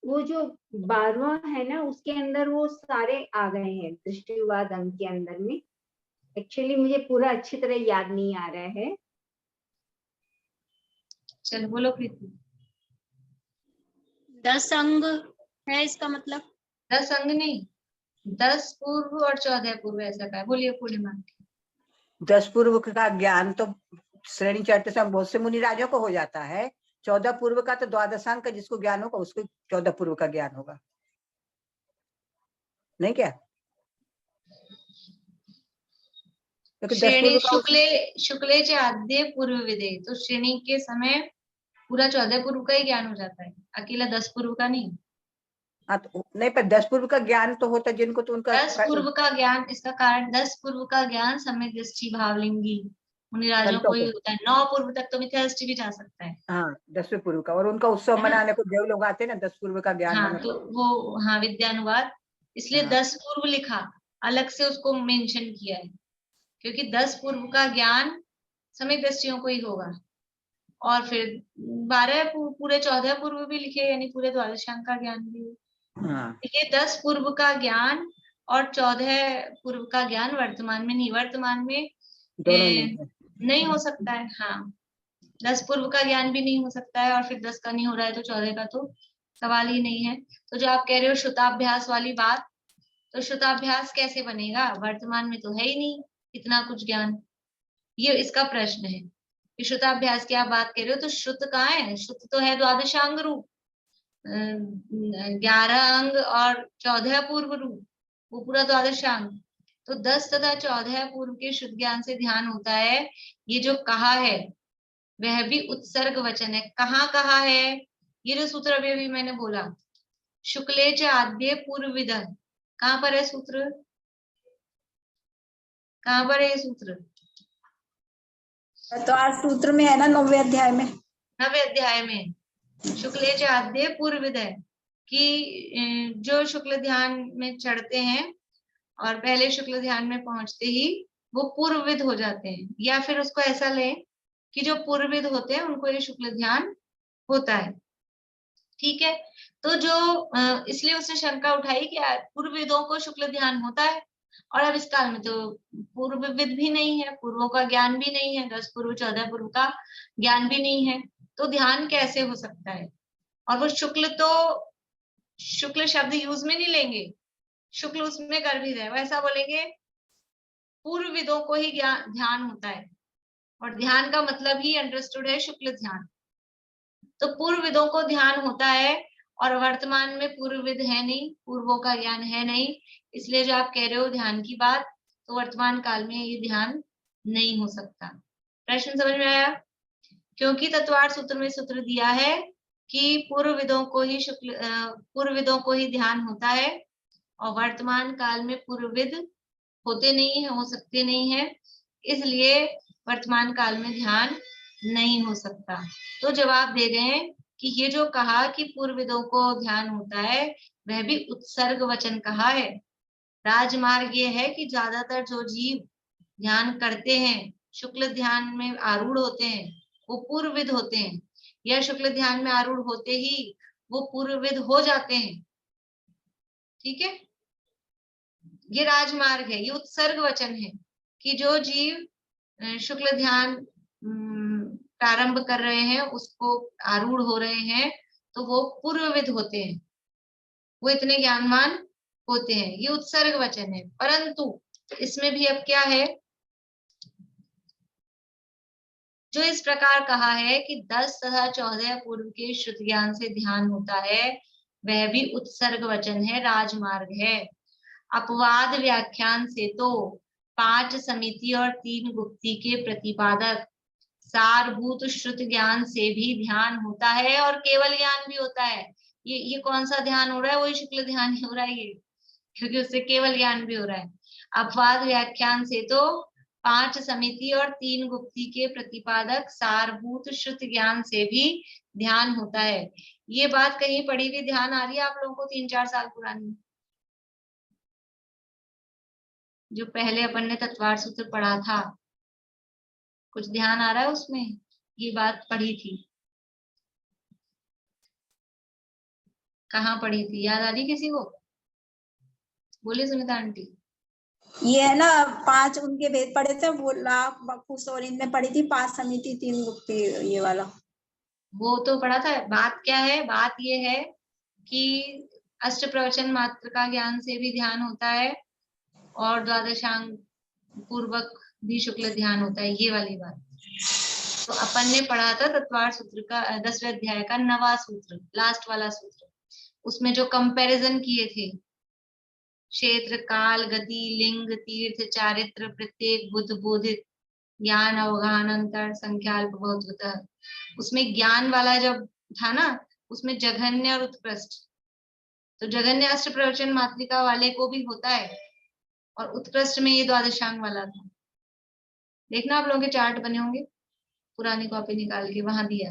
Speaker 3: वो जो 12वां है ना उसके अंदर वो सारे आ गए हैं दृष्टिवाद अंग के अंदर में, एक्चुअली मुझे पूरा अच्छी तरह याद नहीं आ रहा है।
Speaker 1: चलो बोलो प्रीति।
Speaker 5: 10 अंग है इसका मतलब?
Speaker 1: 10 अंग नहीं, 10 पूर्व और 14 पूर्व ऐसा कहा, बोलिए पूर्णिमा।
Speaker 2: 10 पूर्व का ज्ञान तो श्रेणी चर्चा से बहुत से मुनि राजों को हो जाता है, 14 पूर्व का तो द्वादशांग का जिसको ज्ञान होगा उसको 14 पूर्व का ज्ञान होगा, नहीं क्या?
Speaker 1: श्रेणी शुक्ले च आद्य पूर्व विदे, तो श्रेणी के समय पूरा 14 पूर्व का ही ज्ञान हो जाता है, अकेला 10 पूर्व का नहीं।
Speaker 2: हाँ तो नहीं, पर 10 पूर्व का ज्ञान तो होता है जिनको, तो उनका
Speaker 1: 10 पूर्व का ज्ञान, इसका कारण 10 पूर्व का ज्ञान सम्यक दृष्टि भावलिंगी मुनिराजों को ही होता है, 9 पूर्व तक तो मिथ्या दृष्टि भी जा सकता है।
Speaker 2: हाँ 10वें पूर्व का, और उनका उत्सव मनाने को देव लोग आते हैं ना 10 पूर्व का ज्ञान
Speaker 1: हाँ
Speaker 2: होने
Speaker 1: तो वो, हाँ विद्यानुवाद, इसलिए
Speaker 2: हाँ।
Speaker 1: 10 पूर्व लिखा, अलग से उसको मेंशन किया है क्योंकि 10 पूर्व का ज्ञान सम्यक दृष्टियों को ही होगा। और फिर 12 पूरे 14 पूर्व भी लिखे, यानी पूरे द्वादशांग का ज्ञान भी।
Speaker 2: हाँ।
Speaker 1: ये 10 पूर्व का ज्ञान और 14 पूर्व का ज्ञान वर्तमान में नहीं, वर्तमान में नहीं हो सकता है। हाँ 10 पूर्व का ज्ञान भी नहीं हो सकता है और फिर 10 का नहीं हो रहा है तो 14 का तो सवाल ही नहीं है। तो जो आप कह रहे हो श्रुताभ्यास वाली बात, तो श्रुताभ्यास कैसे बनेगा, वर्तमान में तो है ही नहीं इतना कुछ ज्ञान, ये इसका प्रश्न है कि श्रुताभ्यास की आप बात कर रहे हो तो श्रुत कहाँ है, श्रुत तो है द्वादशांग रूप, 11 अंग और 14 पूर्व रूप, वो पूरा द्वादशांग। तो 10 तथा 14 पूर्व के शुद्ध ज्ञान से ध्यान होता है, ये जो कहा है वह भी उत्सर्ग वचन है। कहाँ कहा है, ये जो सूत्र अभी अभी मैंने बोला, शुक्ले च आद्य पूर्व विद, कहाँ पर है सूत्र, कहाँ पर है ये सूत्र,
Speaker 7: तो आज सूत्र में है ना 9वें अध्याय में,
Speaker 1: 9वें अध्याय में शुक्ले च आद्य पूर्व विद है कि जो शुक्ल ध्यान में चढ़ते हैं और पहले शुक्ल ध्यान में पहुंचते ही वो पूर्वविद हो जाते हैं, या फिर उसको ऐसा लें कि जो पूर्वविद होते हैं उनको ये शुक्ल ध्यान होता है। ठीक है, तो जो इसलिए उसने शंका उठाई कि पूर्वविदों को शुक्ल ध्यान होता है और अब इस काल में तो पूर्वविद भी नहीं है, पूर्वों का ज्ञान भी नहीं है, 10 पूर्व 14 पूर्व का ज्ञान भी नहीं है, तो ध्यान कैसे हो सकता है। और वो शुक्ल तो शुक्ल शब्द यूज में नहीं लेंगे, शुक्ल उसमें कर भी रहे, वैसा बोलेंगे पूर्वविदों को ही ध्यान होता है, और ध्यान का मतलब ही अंडरस्टूड है शुक्ल ध्यान। तो पूर्वविदों को ध्यान होता है और वर्तमान में पूर्वविद है नहीं, पूर्वों का ज्ञान है नहीं, इसलिए जो आप कह रहे हो ध्यान की बात, तो वर्तमान काल में ये ध्यान नहीं हो सकता। प्रश्न समझ में आया? क्योंकि तत्वार्थ सूत्र में सूत्र दिया है कि पूर्वविदों को ही ध्यान होता है और वर्तमान काल में पूर्वविद होते नहीं है, हो सकते नहीं है, इसलिए वर्तमान काल में ध्यान नहीं हो सकता। तो जवाब दे गए हैं कि ये जो कहा कि पूर्वविदों को ध्यान होता है, वह भी उत्सर्ग वचन कहा है। राजमार्ग ये है कि ज्यादातर जो जीव ध्यान करते हैं, शुक्ल ध्यान में आरूढ़ होते हैं, वो पूर्वविद होते हैं, या शुक्ल ध्यान में आरूढ़ होते ही वो पूर्वविद हो जाते हैं। ठीक है, ये राजमार्ग है, ये उत्सर्ग वचन है कि जो जीव शुक्ल ध्यान प्रारंभ कर रहे हैं, उसको आरूढ़ हो रहे हैं, तो वो पूर्वविद होते हैं, वो इतने ज्ञानवान होते हैं, ये उत्सर्ग वचन है। परंतु इसमें भी अब क्या है, जो इस प्रकार कहा है कि 10 तथा 14 पूर्व के शुद्ध ज्ञान से ध्यान होता है, वह भी उत्सर्ग वचन है, राजमार्ग है। अपवाद व्याख्यान से तो 5 समिति और 3 गुप्ती के प्रतिपादक सारभूत श्रुत ज्ञान से भी ध्यान होता है और केवल ज्ञान भी होता है। ये कौन सा ध्यान हो रहा है? वही शुक्ल ध्यान ही हो रहा है ये, क्योंकि उससे केवल ज्ञान भी हो रहा है। अपवाद व्याख्यान से तो 5 समिति और 3 गुप्ती के प्रतिपादक सारभूत श्रुत ज्ञान से भी ध्यान होता है। ये बात कहीं पढ़ी हुई ध्यान आ रही है आप लोगों को 3-4 साल पुरानी, जो पहले अपन ने तत्वार्थ सूत्र पढ़ा था, कुछ ध्यान आ रहा है उसमें? ये बात पढ़ी थी, कहाँ पढ़ी थी, याद आ रही किसी को? बोलिए सुनीता आंटी।
Speaker 7: ये है ना 5 उनके वेद पढ़े थे, वो लाख बखूस और इनमें पढ़ी थी 5 समिति 3 गुप्ती, ये वाला
Speaker 1: वो तो पढ़ा था। बात क्या है? बात ये है कि अष्ट प्रवचन मात्र का ज्ञान से भी ध्यान होता है और द्वादशांग पूर्वक भी शुक्ल ध्यान होता है, ये वाली बात। तो अपन ने पढ़ा था तत्वार्थ सूत्र का 10वें अध्याय का 9वां सूत्र, लास्ट वाला सूत्र, उसमें जो कंपैरिजन किए थे, क्षेत्र काल गति लिंग तीर्थ चारित्र प्रत्येक बुद्ध बोधित ज्ञान अवगाहन अंतर संख्याल्प बहुतः, उसमें ज्ञान वाला जब था ना, उसमें जघन्य और उत्कृष्ट, तो जघन्य अष्ट प्रवचन मात्रिका वाले को भी होता है और उत्कृष्ट में ये द्वादशांग वाला था। देखना आप लोगों के चार्ट बने होंगे, पुरानी कॉपी निकाल के वहां दिया।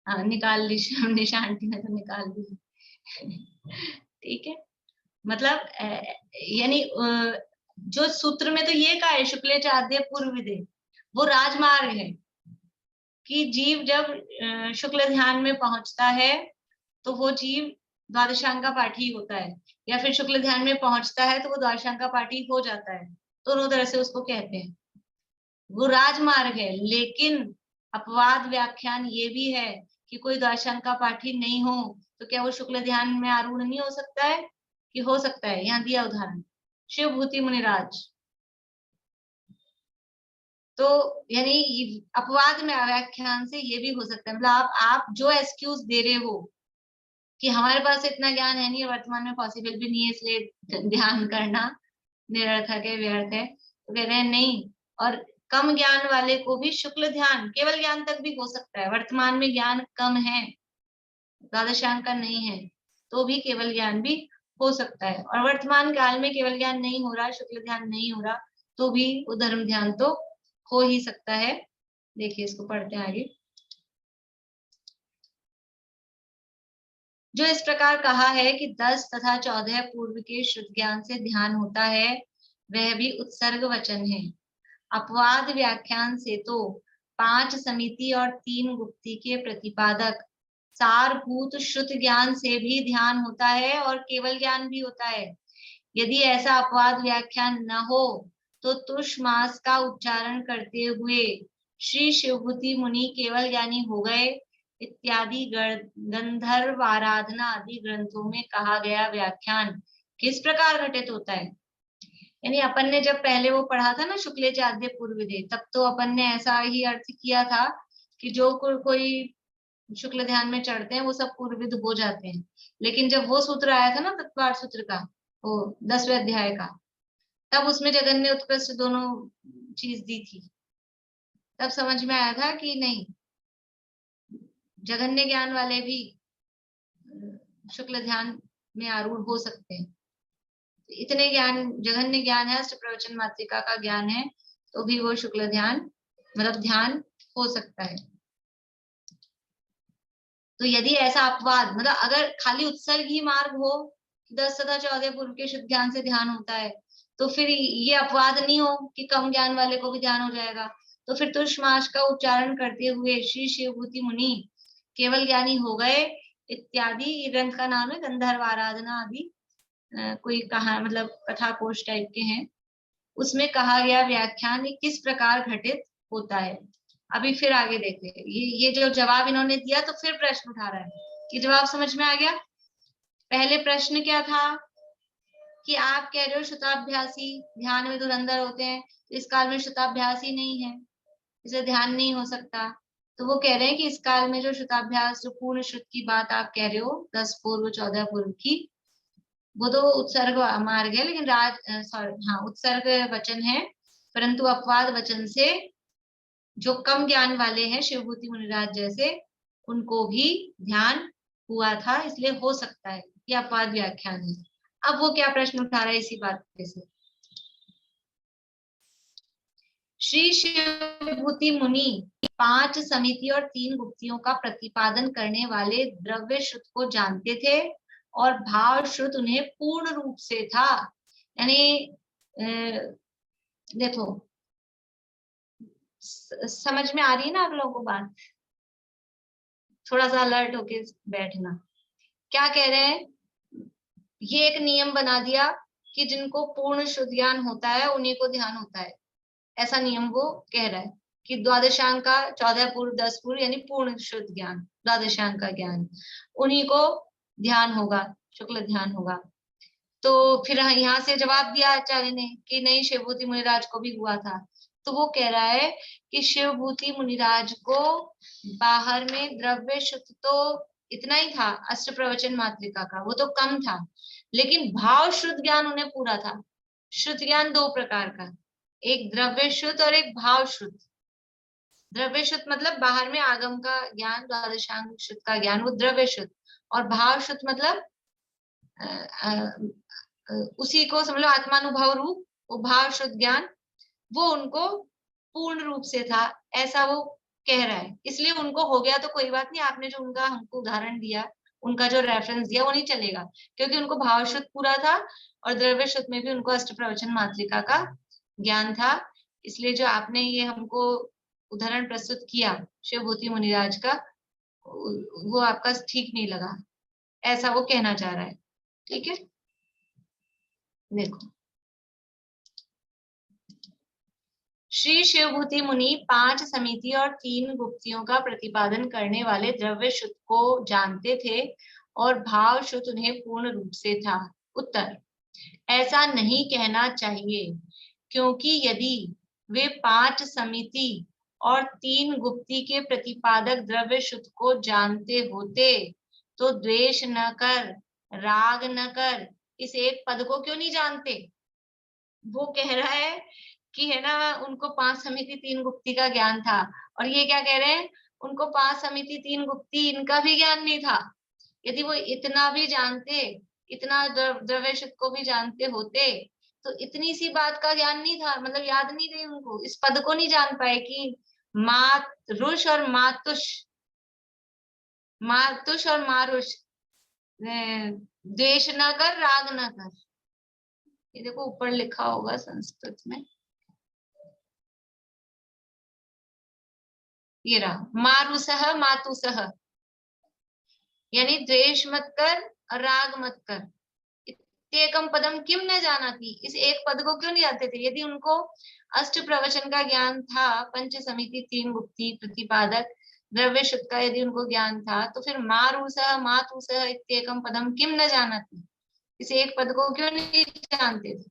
Speaker 1: हाँ निकाल ली, निशा आंटी ने तो निकाल दी। ठीक है, मतलब यानी जो सूत्र में तो ये कहा है शुक्ले चाद्य पूर्व विदे, वो राजमार्ग है कि जीव जब शुक्ल ध्यान में पहुंचता है तो वो जीव द्वादशांग का पाठी होता है, या फिर शुक्ल ध्यान में पहुंचता है तो वो द्वादशांग का पाठी हो जाता है, दोनों तरह से उसको कहते हैं, वो राजमार्ग है। लेकिन अपवाद व्याख्यान ये भी है कि कोई द्वादशांग का पाठी नहीं हो तो क्या वो शुक्ल ध्यान में आरूढ़ नहीं हो सकता है? कि हो सकता है। यहाँ दिया उदाहरण शिव भूति मुनिराज, तो यानी अपवाद में व्याख्यान से ये भी हो सकता है, मतलब आप जो एक्सक्यूज दे रहे हो कि हमारे पास इतना ज्ञान है नहीं, वर्तमान में पॉसिबल भी नहीं है, इसलिए ध्यान करना निरर्थक है, व्यर्थ है, तो कह रहे हैं नहीं। और कम ज्ञान वाले को भी शुक्ल ध्यान केवल ज्ञान तक भी हो सकता है, वर्तमान में ज्ञान कम है, द्वादशांग का नहीं है, तो भी केवल ज्ञान भी हो सकता है। और वर्तमान काल में केवल ज्ञान नहीं हो रहा, शुक्ल ध्यान नहीं हो रहा, तो भी वो धर्म ध्यान तो हो ही सकता है। देखिए इसको पढ़ते हैं आगे। जो इस प्रकार कहा है कि 10 तथा 14 पूर्व के शुद्ध ज्ञान से ध्यान होता है, वह भी उत्सर्ग वचन है। अपवाद व्याख्यान से तो 5 समिति और 3 गुप्ती के प्रतिपादक सारभूत श्रुत ज्ञान से भी ध्यान होता है और केवल ज्ञान भी होता है। यदि ऐसा अपवाद व्याख्यान न हो तो तुष मास का उच्चारण करते हुए श्री शिवभूति मुनि केवल ज्ञानी हो गए इत्यादि गंधर्व आराधना आदि ग्रंथों में कहा गया व्याख्यान किस प्रकार घटित होता है। यानी अपन ने जब पहले वो पढ़ा था ना शुक्ले चाद्य पूर्वदे, तब तो अपन ने ऐसा ही अर्थ किया था कि जो कोई शुक्ल ध्यान में चढ़ते हैं वो सब पूर्वविद हो जाते हैं। लेकिन जब वो सूत्र आया था ना तत्वार्थ सूत्र का, वो 10वें अध्याय का, तब उसमें जगन्य उत्कृष्ट दोनों चीज दी थी। तब समझ में आया था कि नहीं, जगन्य ज्ञान वाले भी शुक्ल ध्यान में आरूढ़ हो सकते हैं। इतने ज्ञान, जघन्य ज्ञान है, अष्ट प्रवचन मातृका का ज्ञान है, तो भी वो शुक्ल ध्यान मतलब ध्यान हो सकता है। तो यदि ऐसा अपवाद मतलब अगर खाली उत्सर्ग ही मार्ग हो 10 तथा 14 पूर्व के शुद्ध ज्ञान से ध्यान होता है, तो फिर ये अपवाद नहीं हो कि कम ज्ञान वाले को भी ध्यान हो जाएगा। तो फिर तुष्माश का उच्चारण करते हुए श्री शिवभूति मुनि केवल ज्ञानी हो गए इत्यादि ग्रंथ का नाम है गंधर्व आराधना आदि कोई कहा मतलब कथा कोश टाइप के हैं, उसमें कहा गया व्याख्यान किस प्रकार घटित होता है। अभी फिर आगे देखते हैं। ये जो जवाब इन्होंने दिया तो फिर प्रश्न उठा रहा है कि जवाब समझ में आ गया। पहले प्रश्न क्या था कि आप कह रहे हो श्रुताभ्यासी ध्यान में धुरंधर होते हैं, तो इस काल में श्रुताभ्यासी नहीं है, इसे ध्यान नहीं हो सकता। तो वो कह रहे हैं कि इस काल में जो श्रुताभ्यास, जो पूर्ण श्रुत की बात आप कह रहे हो 10 पूर्व 14 पूर्व की, वो तो उत्सर्ग मार्ग है, लेकिन उत्सर्ग वचन है, परंतु अपवाद वचन से जो कम ज्ञान वाले हैं शिवभूति मुनिराज जैसे, उनको भी ध्यान हुआ था, इसलिए हो सकता है ये अपवाद व्याख्यान है। अब वो क्या प्रश्न उठा रहा है इसी बात से। श्री शिवभूति मुनि 5 समिति और 3 गुप्तियों का प्रतिपादन करने वाले द्रव्य श्रुत को जानते थे और भाव श्रुत उन्हें पूर्ण रूप से था। यानी देखो समझ में आ रही है ना आप लोगों को बात, थोड़ा सा अलर्ट होके बैठना। क्या कह रहे हैं, ये एक नियम बना दिया कि जिनको पूर्ण शुद्ध ज्ञान होता है उन्हीं को ध्यान होता है, ऐसा नियम वो कह रहा है कि द्वादशांक का 14 पूर्व 10 पूर्व यानी पूर्ण शुद्ध ज्ञान, द्वादशांक का ज्ञान, उन्हीं को ध्यान होगा, शुक्ल ध्यान होगा। तो फिर यहाँ से जवाब दिया आचार्य ने कि नहीं, शिवभूति मुनिराज को भी हुआ था। तो वो कह रहा है कि शिवभूति मुनिराज को बाहर में द्रव्य शुद्ध तो इतना ही था, अष्ट प्रवचन मातृका का, वो तो कम था, लेकिन भाव शुद्ध ज्ञान उन्हें पूरा था। शुद्ध ज्ञान 2 प्रकार का, एक द्रव्य शुद्ध और एक भाव शुद्ध। द्रव्य शुद्ध मतलब बाहर में आगम का ज्ञान, द्वादशांग शुद्ध का ज्ञान, वो द्रव्य शुद्ध, और भाव शुद्ध मतलब उसी को समझ लो आत्मानुभव रूप, वो भाव शुद्ध ज्ञान, वो उनको पूर्ण रूप से था, ऐसा वो कह रहा है। इसलिए उनको हो गया तो कोई बात नहीं, आपने जो उनका हमको उदाहरण दिया, उनका जो रेफरेंस दिया वो नहीं चलेगा, क्योंकि उनको भाव शुद्ध पूरा था और द्रव्य शुद्ध में भी उनको अष्ट प्रवचन मातृका का ज्ञान था। इसलिए जो आपने ये हमको उदाहरण प्रस्तुत किया शिवभूति मुनिराज का, वो आपका ठीक नहीं लगा, ऐसा वो कहना चाह रहा है। ठीक है, देखो श्री शिवभूति मुनि 5 समिति और 3 गुप्तियों का प्रतिपादन करने वाले द्रव्य शुद्ध को जानते थे और भाव शुद्ध उन्हें पूर्ण रूप से था। उत्तर, ऐसा नहीं कहना चाहिए, क्योंकि यदि वे 5 समिति और 3 गुप्ती के प्रतिपादक द्रव्य शुद्ध को जानते होते तो द्वेष न कर, राग न कर, इस एक पद को क्यों नहीं जानते। वो कह रहा है कि है ना, उनको 5 समिति 3 गुप्ती का ज्ञान था, और ये क्या कह रहे हैं, उनको 5 समिति 3 गुप्ती इनका भी ज्ञान नहीं था। यदि वो इतना भी जानते, इतना द्रव्य शुद्ध को भी जानते होते, तो इतनी सी बात का ज्ञान नहीं था, मतलब याद नहीं रही उनको, इस पद को नहीं जान पाए कि मातरुष और मातुष, मातुष और मारुष, द्वेष न कर, राग न कर। ये देखो ऊपर लिखा होगा संस्कृत में, ये रहा, मारुसह मातुसह, यानी द्वेष मत कर और राग मत कर। इत्येकम पदम किम न जानाति, इस एक पद को क्यों नहीं जानते थे? यदि उनको अष्ट प्रवचन का ज्ञान था, पंच समिति, तीन गुप्ती, प्रतिपादक, द्रव्य शुद्ध का यदि उनको ज्ञान था, तो फिर मातुसः इत्येकम पदम किम न जानाति, इस एक पद को क्यों नहीं जानते थे?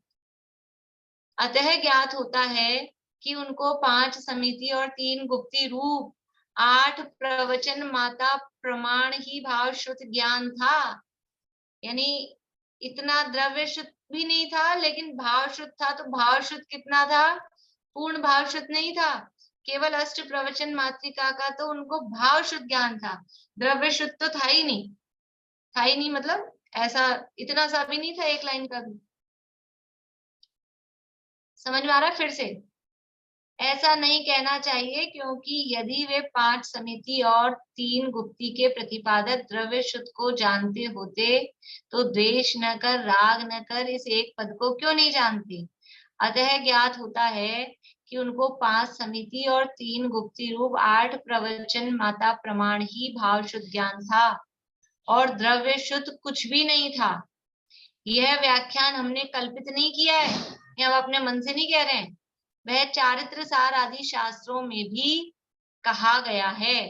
Speaker 1: अतः ज्ञात होता है कि उनको 5 समिति और 3 गुप्ती रूप 8 प्रवचन माता प्रमाण ही भाव शुद्ध ज्ञान था। यानी इतना द्रव्य शुद्ध भी नहीं था, लेकिन भाव शुद्ध था। तो भाव शुद्ध कितना था? पूर्ण भाव शुद्ध नहीं था। केवल अष्ट प्रवचन मात्रिका का तो उनको भाव शुद्ध ज्ञान था, द्रव्य शुद्ध तो था ही नहीं, मतलब ऐसा इतना सा भी नहीं था, एक लाइन का भी। समझ में आ रहा है? फिर से ऐसा नहीं कहना चाहिए, क्योंकि यदि वे 5 समिति और 3 गुप्ती के प्रतिपादक द्रव्य शुद्ध को जानते होते तो द्वेष न कर, राग न कर, इस एक पद को क्यों नहीं जानते? अतः ज्ञात होता है कि उनको 5 समिति और 3 गुप्ती रूप 8 प्रवचन माता प्रमाण ही भाव शुद्ध ज्ञान था, और द्रव्य शुद्ध कुछ भी नहीं था। यह व्याख्यान हमने कल्पित नहीं किया है, ये हम अपने मन से नहीं कह रहे हैं, वह चारित्र सार आदि शास्त्रों में भी कहा गया है।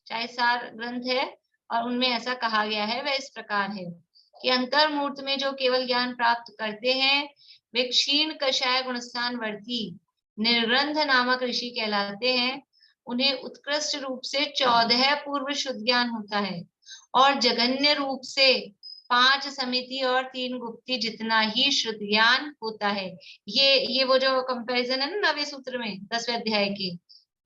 Speaker 1: चाहे सार ग्रंथ है और उनमें ऐसा कहा गया है। वह इस प्रकार है कि अंतर्मूर्त में जो केवल ज्ञान प्राप्त करते हैं वे क्षीण कषाय गुणस्थान वर्ती निर्ग्रंथ नामक ऋषि कहलाते हैं। उन्हें उत्कृष्ट रूप से 14 पूर्व शुद्ध ज्ञान होता है, और जघन्य रूप से 5 समिति और 3 गुप्ती जितना ही शुद्ध ज्ञान होता है। ये वो जो कंपैरिजन है ना 9वें सूत्र में 10वें अध्याय के,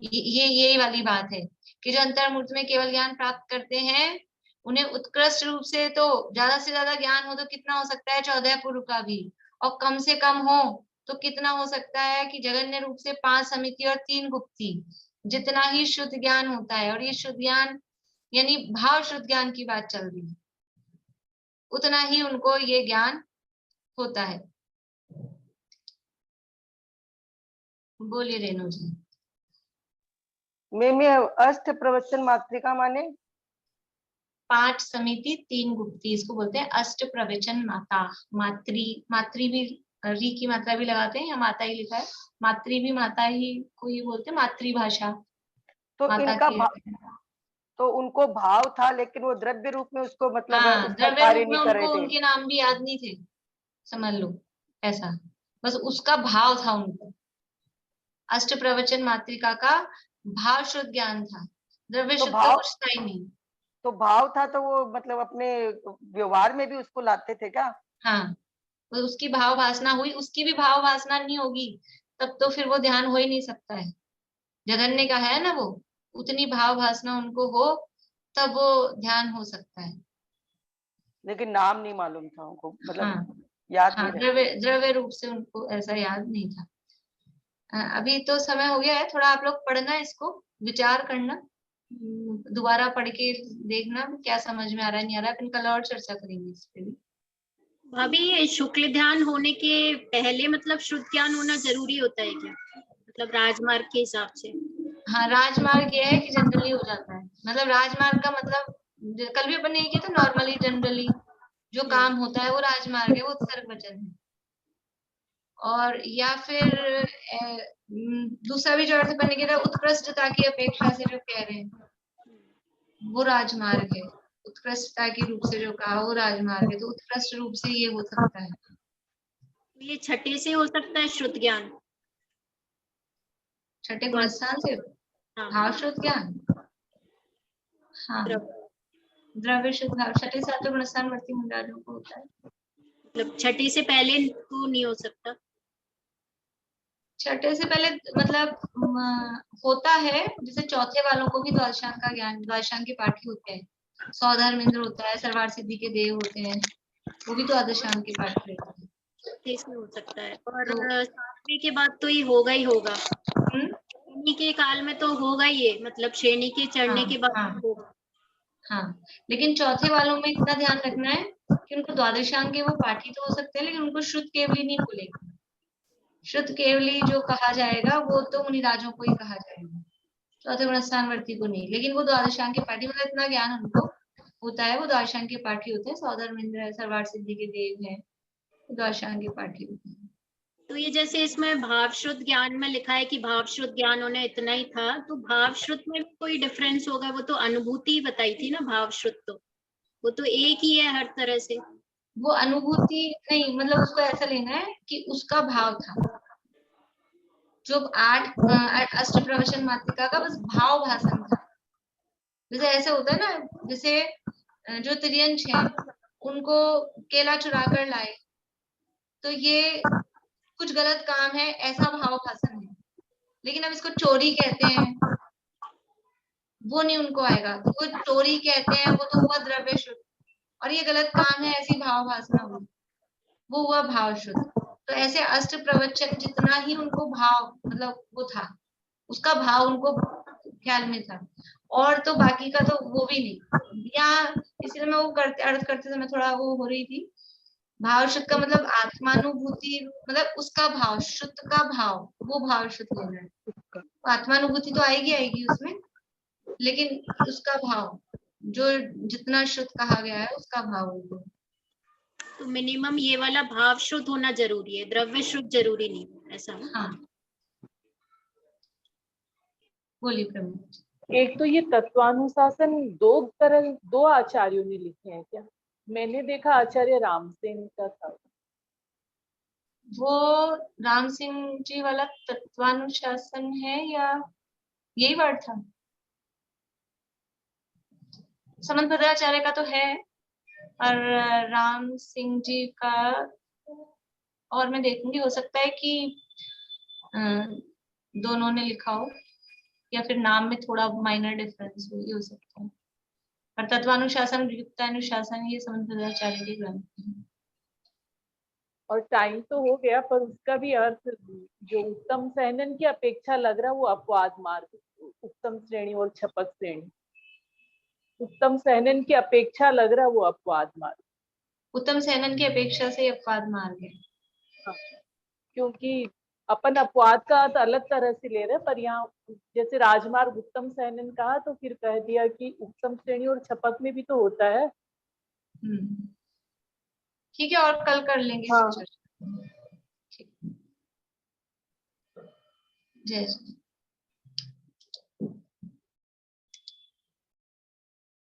Speaker 1: यही वाली बात है कि जो अंतर्मूर्त में केवल ज्ञान प्राप्त करते हैं उन्हें उत्कृष्ट रूप से तो ज्यादा से ज्यादा ज्ञान हो तो कितना हो सकता है? 14 पूर्व का भी, और कम से कम हो तो कितना हो सकता है कि जघन्य रूप से 5 समिति और 3 गुप्ती जितना ही शुद्ध ज्ञान होता है। और ये शुद्ध ज्ञान यानी भाव शुद्ध ज्ञान की बात चल रही है, उतना ही उनको ये ज्ञान होता है। बोलिए रेणु जी।
Speaker 6: मैं अष्ट प्रवचन मात्रिका माने
Speaker 1: 5 समिति 3 गुप्ती, इसको बोलते हैं अष्ट प्रवचन माता। मात्री भी, री की मात्रा भी लगाते हैं, या माता ही लिखा है, मात्री भी माता ही को ये बोलते हैं, मातृभाषा।
Speaker 6: तो
Speaker 1: माता
Speaker 6: इनका तो उनको भाव था, लेकिन वो द्रव्य रूप में उसको मतलब उसका
Speaker 1: द्रव्य
Speaker 6: कार्य
Speaker 1: रूप में
Speaker 6: नहीं कर रहे
Speaker 1: उनको
Speaker 6: थे।
Speaker 1: उनके नाम भी याद नहीं थे, समझ लो ऐसा, बस उसका भाव था उनको। अष्ट प्रवचन मात्रिका का भाव शुद्ध ज्ञान था, द्रव्य शुद्ध तो कुछ था ही नहीं।
Speaker 6: तो भाव था तो वो मतलब अपने व्यवहार में भी उसको लाते थे क्या?
Speaker 1: हाँ, तो उसकी भाव वासना हुई, उसकी भी भाव वासना नहीं होगी तब तो फिर वो ध्यान हो ही नहीं सकता है। जगन्य का है ना, वो उतनी भाव वासना उनको हो तब वो ध्यान हो सकता है।
Speaker 6: लेकिन नाम नहीं मालूम था उनको, मतलब
Speaker 1: हाँ,
Speaker 6: याद
Speaker 1: हाँ,
Speaker 6: नहीं
Speaker 1: द्रव्य रूप से उनको ऐसा याद नहीं था। अभी तो समय हो गया है, थोड़ा आप लोग पढ़ना, इसको विचार करना, दोबारा पढ़ के देखना क्या समझ में आ रहा है नहीं आ रहा है। अपन कल और चर्चा करेंगे इस पे भी।
Speaker 5: भाभी ये शुक्ल ध्यान होने के पहले मतलब शुद्ध ज्ञान होना जरूरी होता है क्या, मतलब राजमार्ग के हिसाब से?
Speaker 1: हाँ, राजमार्ग ये है कि जनरली हो जाता है, मतलब राजमार्ग का मतलब कल भी अपन ने किया था, नॉर्मली जनरली जो काम होता है वो राजमार्ग है, वो उत्सर्ग वचन है। और या फिर दूसरा भी जो अर्थ अपन ने किया था, उत्कृष्टता की अपेक्षा से जो कह रहे हैं वो राजमार्ग है। उत्कृष्टता के रूप से जो कहा वो राजमार्ग है, तो उत्कृष्ट रूप से ये हो सकता है।
Speaker 5: ये छठे से हो सकता है शुद्ध ज्ञान,
Speaker 1: छठे गुणस्थान से भाव शुद्ध ज्ञान। हाँ, द्रव्य शुद्ध भाव छठे से तो गुणस्थान वर्ती मुंडालों को होता है,
Speaker 5: मतलब छठे से पहले तो नहीं हो सकता।
Speaker 1: छठे से पहले मतलब होता है, जैसे चौथे वालों को भी द्वादशांग का ज्ञान, द्वादशांग के पाठी होते हैं, सौधर्म इंद्र होता है, सर्वार सिद्धि के देव होते हैं, वो भी द्वादशांग के पाठी रहते हैं।
Speaker 5: इसमें हो सकता है, और 7वें के बाद तो ये होगा ही होगा, श्रेणी के काल में तो होगा ही ये, मतलब श्रेणी के चढ़ने के बाद होगा।
Speaker 1: हाँ, लेकिन चौथे वालों में इतना ध्यान रखना है कि उनको द्वादशांग के वो पाठी तो हो सकते हैं, लेकिन उनको शुद्ध केवली नहीं बोलेगा। शुद्ध केवली जो कहा जाएगा वो तो मुनिराजों को ही कहा जाएगा, चौथे गुणस्थान वर्ती को नहीं। लेकिन वो द्वादशांग के पाठी, मतलब इतना ज्ञान उनको होता है वो द्वादशांग के पाठी होते हैं। सौधर्मेंद्र है, सर्वार्थ सिद्धि के देव है, द्वादशांग के पाठी होते हैं।
Speaker 5: तो ये जैसे इसमें भाव शुद्ध ज्ञान में लिखा है कि भाव शुद्ध ज्ञान उन्हें इतना ही था, तो भाव शुद्ध में भी कोई डिफरेंस होगा? वो तो अनुभूति ही बताई थी ना भाव शुद्ध, तो वो तो एक ही है हर तरह से।
Speaker 1: वो अनुभूति नहीं, मतलब उसको ऐसा लेना है कि उसका भाव था। जो 8 अष्ट प्रवचन मातृका का बस भाव भाषण था। जैसे ऐसे होता है ना, जैसे जो त्रियंश हैं उनको केला चुरा कर लाए, तो ये कुछ गलत काम है ऐसा भाव भाषण है। लेकिन अब इसको चोरी कहते हैं, वो नहीं उनको आएगा। तो वो चोरी कहते हैं, वो तो हुआ द्रव्य शुद्ध, और ये गलत काम है ऐसी भाव भाषण हुई, वो हुआ भाव शुद्ध। तो ऐसे अष्ट प्रवचन जितना ही उनको भाव मतलब वो था, उसका भाव उनको ख्याल में था, और तो बाकी का तो वो भी नहीं। यहाँ इसलिए मैं वो करते अर्थ करते समय थोड़ा वो हो रही थी। भाव शुद्ध का मतलब आत्मानुभूति, मतलब उसका भाव, शुद्ध का भाव, वो भाव शुद्ध लेना है। आत्मानुभूति तो आएगी उसमें, लेकिन उसका भाव जो जितना शुद्ध कहा गया है उसका भाव होगा।
Speaker 5: तो मिनिमम ये वाला भाव शुद्ध होना जरूरी है, द्रव्य शुद्ध जरूरी नहीं, ऐसा ना?
Speaker 1: हाँ, बोलिए प्रभु।
Speaker 4: एक तो ये तत्वानुशासन दो आचार्यों ने लिखे हैं क्या? मैंने देखा आचार्य रामसेन का था।
Speaker 1: वो राम सिंह जी वाला तत्वानुशासन है या यही वर्ड था? समंत भद्राचार्य का तो है, और राम सिंह जी का और मैं देखूंगी, हो सकता है कि दोनों ने लिखा हो, या फिर नाम में थोड़ा माइनर डिफरेंस हो सकता है। और तत्वानुशासन, युक्तानुशासन ये समंत भद्राचार्य के ग्रंथ हैं।
Speaker 4: और टाइम तो हो गया, पर उसका भी अर्थ जो उत्तम सहनन की अपेक्षा लग रहा है वो अपवाद मार्ग, उत्तम श्रेणी और छपक श्रेणी। उत्तम सहनन की अपेक्षा लग रहा है वो अपवाद मार्ग।
Speaker 1: उत्तम सहनन की अपेक्षा से अपवाद मार्ग है।
Speaker 4: हाँ, क्योंकि अपन अपवाद का अर्थ अलग तरह से ले रहे हैं, पर यहाँ जैसे राजमार्ग उत्तम सहनन कहा तो फिर कह दिया कि उत्तम श्रेणी और छपक में भी तो होता है।
Speaker 1: ठीक है, और कल कर लेंगे
Speaker 4: हाँ।
Speaker 1: चर्चा। ठीक, जय श्री